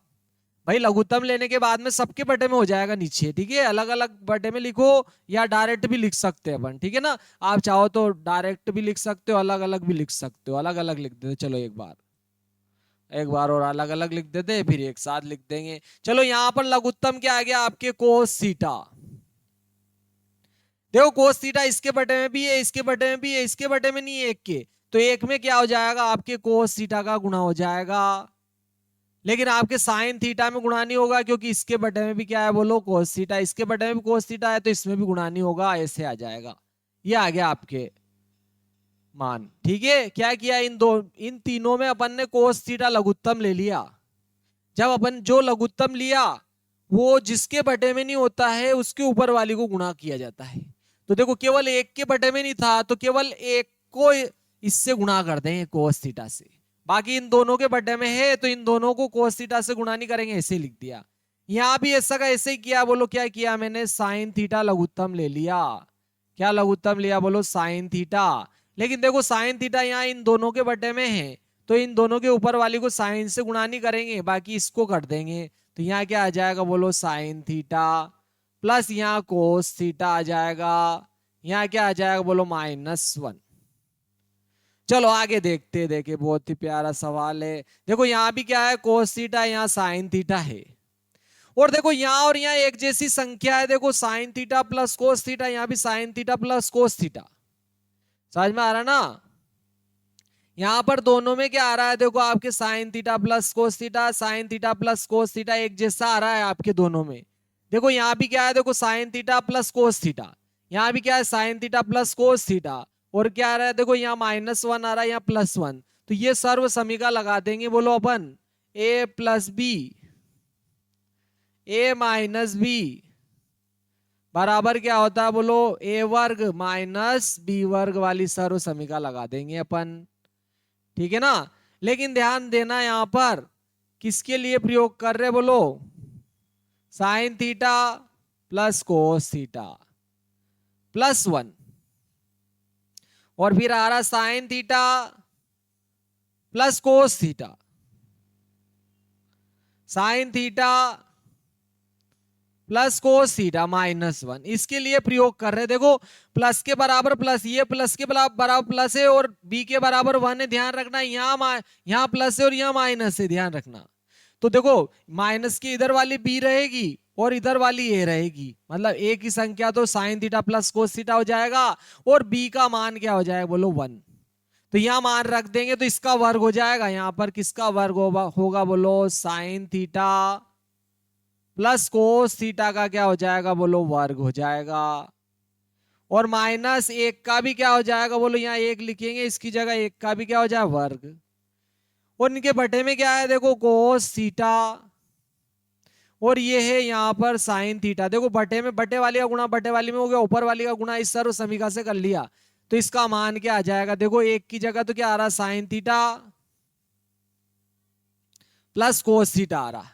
Speaker 1: भाई लघुत्तम लेने के बाद में सबके बटे में हो जाएगा नीचे, ठीक है, अलग अलग बटे में लिखो या डायरेक्ट भी लिख सकते हैं अपन, ठीक है ना। आप चाहो तो डायरेक्ट भी लिख सकते हो, अलग अलग भी लिख सकते हो, अलग अलग लिख देते। चलो एक बार और अलग अलग लिख देते, फिर एक साथ लिख देंगे। चलो यहां पर लघुत्तम क्या आ गया आपके कोस थीटा। देखो कोस थीटा इसके बटे में भी है, इसके बटे में भी है, इसके बटे में नहीं है एक के, तो एक में क्या हो जाएगा आपके कोस थीटा का गुणा हो जाएगा। लेकिन आपके साइन थीटा में गुणा नहीं होगा, क्योंकि इसके बटे में भी क्या है बोलो कोस थीटा, इसके बटे में भी कोस थीटा है, तो इसमें भी गुणा नहीं होगा, ऐसे आ जाएगा। ये आ गया आपके मान। ठीक है, क्या किया इन तीनों में अपन ने कोस थीटा लघुत्तम ले लिया। जब अपन जो लघुत्तम लिया वो जिसके बटे में नहीं होता है उसके ऊपर वाली को गुणा किया जाता है। तो देखो केवल एक के बटे में नहीं था, तो केवल एक को इससे गुणा कर देंगे कोस थीटा से। बाकी इन दोनों के बटे में है, तो इन दोनों को कोस थीटा से गुणा नहीं करेंगे, ऐसे लिख दिया। यहां भी ऐसा का ऐसे ही किया, बोलो क्या किया मैंने साइन थीटा लघुत्तम ले लिया। क्या लघुत्तम लिया, बोलो साइन थीटा। लेकिन देखो साइन थीटा यहाँ इन दोनों के बटे में है, तो इन दोनों के ऊपर वाली को साइन से गुणा नहीं करेंगे, बाकी इसको कर देंगे। तो यहाँ क्या आ जाएगा, बोलो साइन थीटा प्लस यहाँ कोस थीटा आ जाएगा, यहाँ क्या आ जाएगा बोलो -1। चलो आगे देखते, देखे बहुत ही प्यारा सवाल है। देखो यहाँ भी क्या है कोस थीटा, यहाँ साइन थीटा है, और देखो यहाँ और यहाँ एक जैसी संख्या है। देखो sign theta plus cos theta, यहाँ भी sign theta plus cos theta. समझ में आ रहा ना। यहां पर दोनों में क्या आ रहा है, देखो आपके sign theta plus cos theta, sign theta plus cos theta एक जैसा आ रहा है आपके दोनों में। देखो यहाँ भी क्या है, देखो sign theta plus cos theta, यहाँ भी क्या है sine theta plus cos theta, और क्या आ रहा है देखो यहाँ -1 आ रहा है, यहाँ +1। तो ये सर्व समीका लगा देंगे, बोलो अपन a plus B a minus B बराबर क्या होता है, बोलो a वर्ग माइनस बी वर्ग वाली सर्व समीका लगा देंगे अपन। ठीक है ना। लेकिन ध्यान देना यहां पर किसके लिए प्रयोग कर रहे, बोलो sign theta plus cos theta +1, और फिर आ रहा sign theta plus cos theta, sign theta plus cos theta -1, इसके लिए प्रयोग कर रहे। देखो प्लस के बराबर प्लस, ये प्लस के बराबर प्लस है, और बी के बराबर 1 है, ध्यान रखना। यहाँ प्लस है और यहाँ माइनस है, ध्यान रखना। तो देखो माइनस की इधर वाली बी रहेगी और इधर वाली ए रहेगी, मतलब ए की संख्या तो sign theta plus cos theta हो जाएगा, और बी का मान क्या हो जाएगा, बोलो 1। तो यहाँ मान रख देंगे, तो इसका वर्ग हो जाएगा। यहाँ पर किसका वर्ग होगा, बोलो sign theta plus cos theta का क्या हो जाएगा, बोलो वर्ग हो जाएगा। और -1 का भी क्या हो जाएगा, बोलो यहाँ 1 लिखेंगे, इसकी जगह 1 का भी क्या हो जाएगा वर्ग। और इनके बटे में क्या है, देखो कोस थीटा, और ये है यहाँ पर साइन थीटा। देखो बटे में बटे वाली का गुणा बटे वाली में हो गया, ऊपर वाली का गुणा इस सर्व समीकरण से कर लिया, तो इसका मान क्या आ जाएगा, देखो 1 की जगह तो क्या आ रहा है sine theta plus cos theta आ रहा।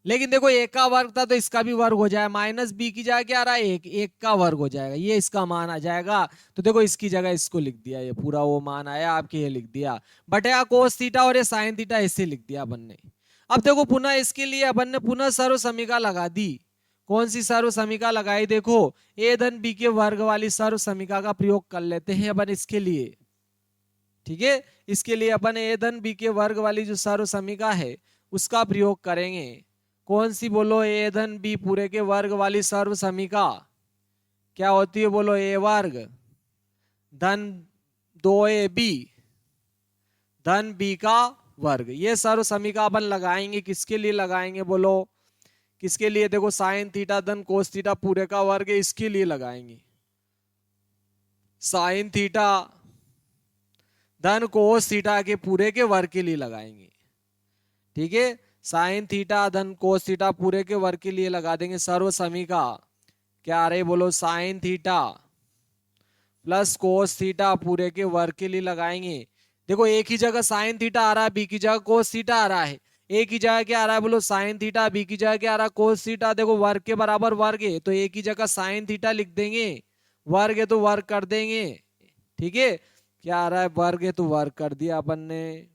Speaker 1: लेकिन देखो 1 का वर्ग था, तो इसका भी वर्ग हो जाएगा, माइनस बी की जगह क्या आ रहा है 1 का वर्ग हो जाएगा, ये इसका मान आ जाएगा। तो देखो इसकी जगह इसको लिख दिया, ये पूरा वो मान आया आपके, ये लिख दिया बटेगा कोस थीटा, और ये साइन थीटा ऐसे लिख दिया अपन ने। अब देखो पुनः इसके लिए अपन ने पुनः सर्व समीकरण लगा दी। कौन सी सर्व समीकरण लगाई, देखो a धन b के वर्ग वाली सर्व समीकरण का प्रयोग कर लेते हैं अपन इसके लिए। ठीक है, इसके लिए अपन a धन b के वर्ग वाली जो सर्व समीकरण है उसका प्रयोग करेंगे। कौन सी, बोलो a धन b पूरे के वर्ग वाली सर्व समीकरण क्या होती है, बोलो a वर्ग धन 2ab धन b का वर्ग। ये सर्व समीकरण अपन लगाएंगे, किसके लिए लगाएंगे, बोलो किसके लिए, देखो साइन थीटा धन कोस थीटा पूरे का वर्ग है, इसके लिए लगाएंगे। साइन थीटा धन कोस थीटा के पूरे के वर्ग के लिए लगाएंगे। ठीक है, साइन थीटा धन कोस थीटा पूरे के वर्ग के लिए लगा देंगे। सर्व समीकरण क्या आ रही, बोलो sign theta plus cos theta पूरे के वर्ग के लिए लगाएंगे। देखो एक ही जगह साइन थीटा आ रहा है, बी की जगह कोस थीटा आ रहा है। एक ही जगह क्या आ रहा है बोलो साइन थीटा, बी की जगह क्या आ रहा है कोस थीटा। देखो वर्ग के बराबर वर्ग है तो एक ही जगह साइन थीटा लिख देंगे, वर्ग है तो वर्ग कर देंगे। ठीक है, क्या आ रहा है वर्ग है तो वर्ग कर दिया अपन ने।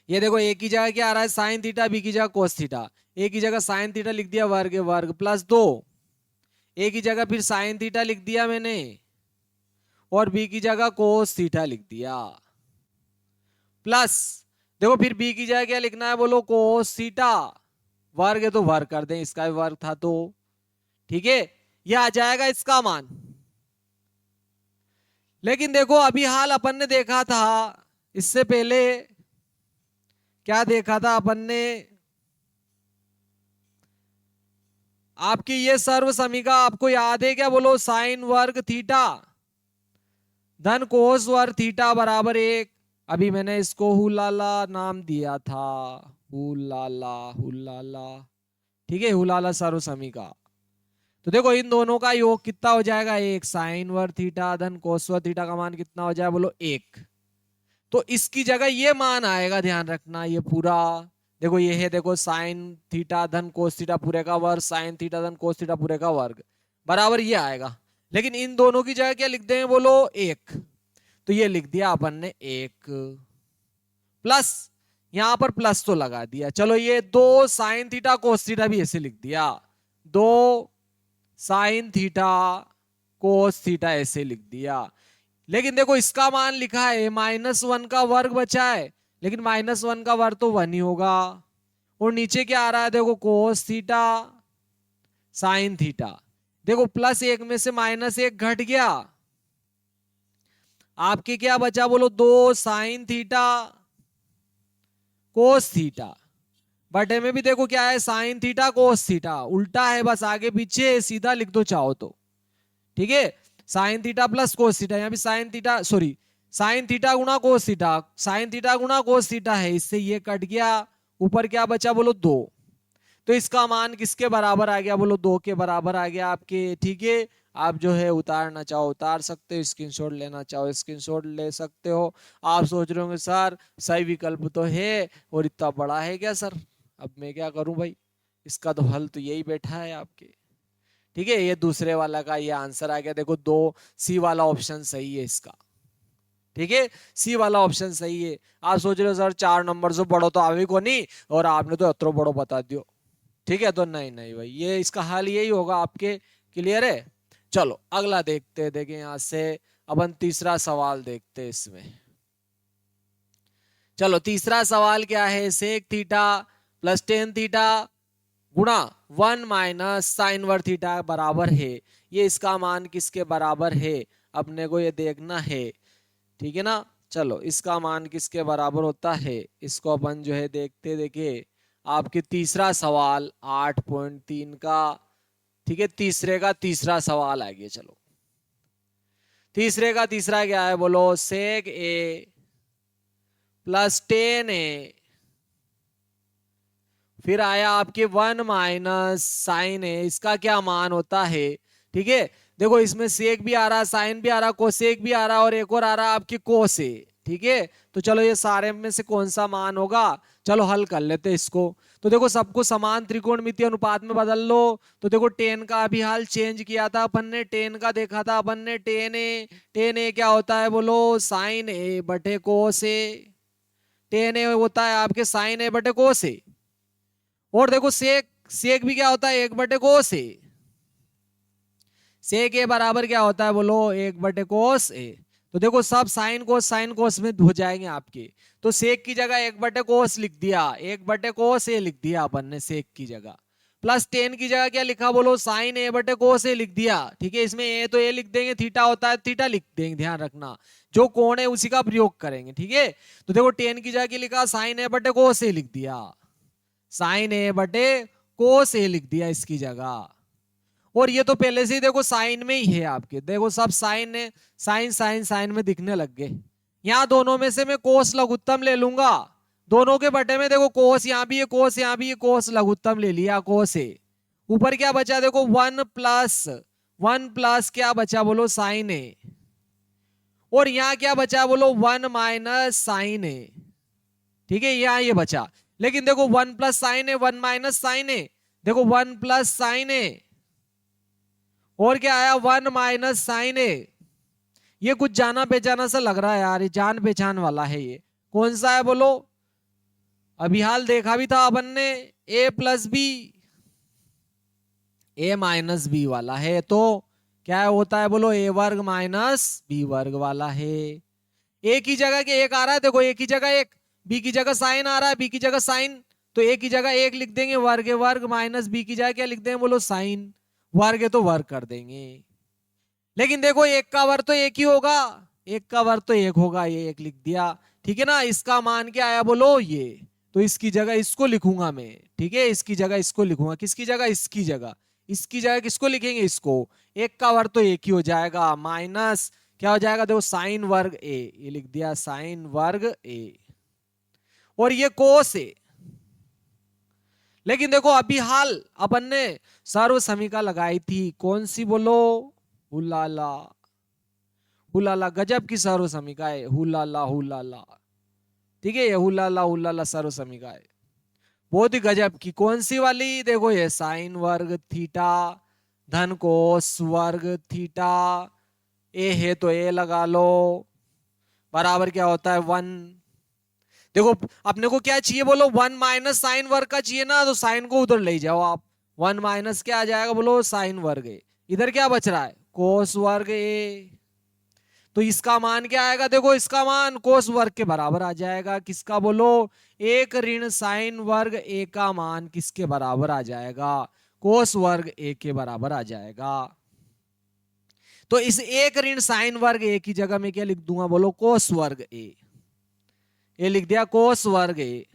Speaker 1: ये देखो एक ही जगह क्या आ रहा है साइन थीटा, बी की जगह कोस थीटा, एक ही जगह साइन थीटा लिख दिया, वर्ग है वर्ग प्लस 2, एक ही जगह फिर साइन थीटा लिख दिया मैंने और बी की जगह कोस थीटा लिख दिया प्लस, देखो फिर बी की जगह क्या लिखना है बोलो कोस थीटा, वर्ग है तो वर्ग कर दें, इसका भी वर्ग था तो। ठीक है, ये आ जाएगा इसका मान। लेकिन देखो अभी हाल अपन ने देखा था, इससे पहले क्या देखा था अपन ने, आपकी ये सर्व समीका आपको याद है क्या बोलो साइन वर्ग थीटा धन कोस वर्ग थीटा बराबर 1। अभी मैंने इसको हुलाला नाम दिया था, हुलाला हुलाला। ठीक है, हुलाला सर्व समीका। तो देखो इन दोनों का योग कितना हो जाएगा 1, साइन वर्ग थीटा धन कोस वर्ग थीटा का मान कितना हो जाएगा बोलो 1। तो इसकी जगह ये मान आएगा, ध्यान रखना ये पूरा। देखो ये है, देखो साइन थीटा धन कोस थीटा पूरे का वर्ग, साइन थीटा धन कोस थीटा पूरे का वर्ग बराबर ये आएगा। लेकिन इन दोनों की जगह क्या लिख देंगे बोलो 1, तो ये लिख दिया अपन ने 1 प्लस, यहां पर प्लस तो लगा दिया। चलो ये 2 साइन थीटा कोस थीटा भी ऐसे लिख दिया, 2 साइन थीटा कोस थीटा ऐसे लिख दिया। लेकिन देखो इसका मान लिखा है -1 का वर्ग बचा है, लेकिन -1 का वर्ग तो 1 ही होगा। और नीचे क्या आ रहा है देखो कोस थीटा साइन थीटा, देखो +1 में से -1 घट गया, आपके क्या बचा बोलो 2 साइन थीटा कोस थीटा, बटे में भी देखो क्या है साइन थीटा कोस थीटा, उल्टा है बस आगे पीछे सीधा लिख दो चाहो तो। ठीक है, sine theta plus cos theta, यहाँ भी sine theta sorry sine theta गुणा कोस थीटा, साइन थीटा गुणा कोस थीटा है, इससे ये कट गया, ऊपर क्या बचा बोलो 2। तो इसका मान किसके बराबर आ गया बोलो 2 के बराबर आ गया आपके। ठीक है, आप जो है उतारना चाहो उतार सकते हो, स्क्रीनशॉट लेना चाहो स्क्रीनशॉट ले सकते हो। आप सोच रहे होंगे सर सही विकल्प तो है और इतना बड़ा है क्या सर, अब मैं क्या करूं भाई, इसका तो हल तो यही बैठा है आपके। ठीक है, ये दूसरे वाला का ये आंसर आ गया, देखो 2 सी वाला ऑप्शन सही है इसका। ठीक है, सी वाला ऑप्शन सही है। आप सोच रहे हो सर 4 नंबर से पढ़ो तो आवे को नहीं और आपने तो अतरो बड़ो बता दियो। ठीक है, तो नहीं नहीं भाई, ये इसका हल यही होगा आपके। क्लियर है, चलो अगला देखते, देखें यहां से अपन तीसरा सवाल देखते इसमें। चलो तीसरा सवाल क्या है, sec theta plus tan theta गुणा 1 माइनस साइन वर्ग थीटा बराबर है, ये इसका मान किसके बराबर है अपने को ये देखना है। ठीक है ना, चलो इसका मान किसके बराबर होता है इसको अपन जो है देखते। देखिए आपके तीसरा सवाल 8.3 का, ठीक है, तीसरे का तीसरा सवाल आ गया। चलो तीसरे का तीसरा क्या है बोलो, सेक ए प्लस टेन ए, फिर आया आपके 1 माइनस साइन ए, इसका क्या मान होता है। ठीक है, देखो इसमें सेक भी आ रहा है, साइन भी आ रहा है, कोसेक भी आ रहा है और एक और आ रहा है आपके कोस है। ठीक है, तो चलो ये सारे में से कौन सा मान होगा, चलो हल कर लेते इसको। तो देखो सबको समान त्रिकोणमितीय अनुपात में बदल लो। तो देखो टेन का अभी हाल चेंज किया था अपन ने, टेन का देखा था अपन ने, टेन ए क्या होता है बोलो साइन ए बटे कोस ए, टेन ए होता है आपके साइन ए बटे कोस ए। और देखो सेक, सेक भी क्या होता है 1 बटे कोस ए, सेक ए बराबर क्या होता है बोलो 1 बटे कोस ए। तो देखो सब साइन कोस में हो जाएंगे आपके। तो सेक की जगह 1 बटे कोस लिख दिया, 1 बटे कोस ए लिख दिया अपन ने सेक की जगह, प्लस टेन की जगह क्या लिखा बोलो साइन ए बटे कोस ए लिख दिया। ठीक है, इसमें ए तो ए लिख देंगे, थीटा होता है थीटा लिख देंगे, ध्यान रखना जो कोण है उसी का प्रयोग करेंगे। ठीक है, तो देखो टेन की जगह क्या लिखा साइन ए बटे कोस ए लिख दिया, साइन ए बटे कोस ए लिख दिया इसकी जगह। और ये तो पहले से ही देखो साइन में ही है आपके, देखो सब साइन है, साइन साइन साइन में दिखने लग गए। यहाँ दोनों में से मैं कोस लघुत्तम ले लूंगा, दोनों के बटे में देखो कोस यहाँ भी है, कोस यहाँ भी है, कोस लघुत्तम ले लिया कोस है। ऊपर क्या बचा देखो 1 प्लस 1 प्लस क्या बचा बोलो साइन ए, और यहां क्या बचा बोलो 1 माइनस साइन ए। ठीक है, यहां ये बचा, लेकिन देखो 1 प्लस साइन ए 1 माइनस साइन ए, देखो 1 प्लस साइन ए और क्या आया 1 माइनस साइन ए। ये कुछ जाना पहचाना सा लग रहा है यार, ये जान पहचान वाला है। ये कौन सा है बोलो? अभी हाल देखा भी था अपन ने, ए प्लस बी, ए माइनस बी वाला है। तो क्या होता है बोलो? ए वर्ग माइनस बी वर्ग वाला है। ए की जगह के एक आ रहा है, देखो ए की जगह एक, बी की जगह साइन आ रहा है, बी की जगह साइन, तो ए की जगह एक लिख देंगे वर्ग वर्ग माइनस बी की जगह क्या लिख देंगे बोलो साइन, वर्ग है तो वर्ग कर देंगे। लेकिन देखो एक का वर्ग तो एक ही होगा, एक का वर्ग तो एक होगा, ये एक लिख दिया। ठीक है ना, इसका मान क्या आया बोलो ये, तो इसकी जगह इसको लिखूंगा मैं। ठीक है, इसकी जगह इसको लिखूंगा, किसकी जगह? इसकी जगह, इसकी जगह किसको लिखेंगे? इसको। एक का वर्ग तो एक ही हो जाएगा, माइनस क्या हो जाएगा देखो साइन वर्ग ए, ये लिख दिया साइन वर्ग ए, और ये कोस ए। लेकिन देखो अभी हाल अपन ने सर्व समीका लगाई थी, कौन सी बोलो? हुलाला, हुलाला गजब की सर्व समीका है, हुलाला हुलाला। ठीक है, ये हुलाला हुलाला सर्व समीका है, बहुत ही गजब की। कौन सी वाली? देखो ये साइन वर्ग थीटा धन कोस वर्ग थीटा, ए है तो ए लगा लो, बराबर क्या होता है 1। देखो अपने को क्या चाहिए बोलो? 1 माइनस साइन वर्ग का चाहिए ना, तो साइन को उधर ले जाओ आप, 1 माइनस क्या आ जाएगा बोलो? साइन वर्ग ए। इधर क्या बच रहा है? कोस वर्ग ए। तो इसका मान क्या आएगा? देखो इसका मान कोस वर्ग के बराबर आ जाएगा, किसका बोलो? एक ऋण साइन वर्ग ए का मान किसके बराबर आ जाएगा? कोस वर्ग ए के बराबर आ जाएगा। तो इस एक ऋण साइन वर्ग ए की जगह में क्या लिख दूंगा बोलो? कोस वर्ग ए, ये लिख दिया कोस वर्ग ए।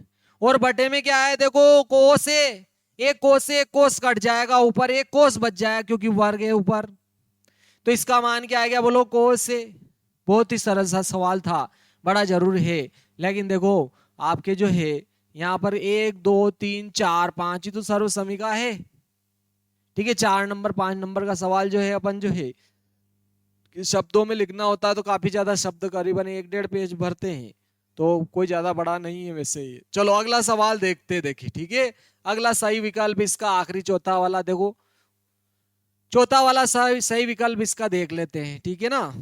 Speaker 1: और बटे में क्या है देखो कोस ए, एक कोस से एक कोस कट जाएगा, ऊपर एक कोस बच जाएगा क्योंकि वर्ग है ऊपर, तो इसका मान क्या आ गया बोलो? कोस ए। बहुत ही सरल सा सवाल था, बड़ा जरूर है, लेकिन देखो आपके जो है यहाँ पर 1 2 3 4 5 ही तो सर्व समीका है। ठीक है, 4 नंबर 5 नंबर का सवाल जो है अपन जो है शब्दों में लिखना होता है, तो काफी ज्यादा शब्द करीबन 1-1.5 पेज भरते हैं, तो कोई ज्यादा बड़ा नहीं है वैसे ही। चलो अगला सवाल देखते देखिए। ठीक है, अगला सही विकल्प इसका आखिरी चौथा वाला, देखो चौथा वाला सही विकल्प इसका देख लेते हैं। ठीक है ना,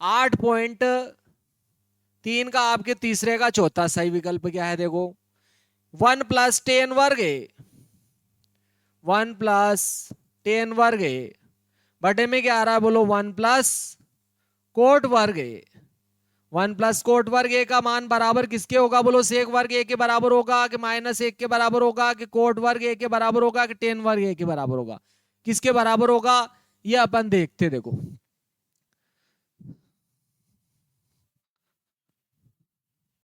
Speaker 1: 8.3 का आपके तीसरे का चौथा सही विकल्प क्या है? देखो 1 प्लस टेन वर्ग है, 1 प्लस टेन वर्ग है, बटे में क्या आ रहा है बोलो? 1 प्लस कोट वर्ग है। 1 प्लस कोट वर्ग ए का मान बराबर किसके होगा बोलो? सेक वर्ग ए के बराबर होगा कि माइनस 1 के बराबर होगा कि कोट वर्ग ए के बराबर होगा कि टेन वर्ग ए के बराबर होगा? किसके बराबर होगा ये अपन देखते। देखो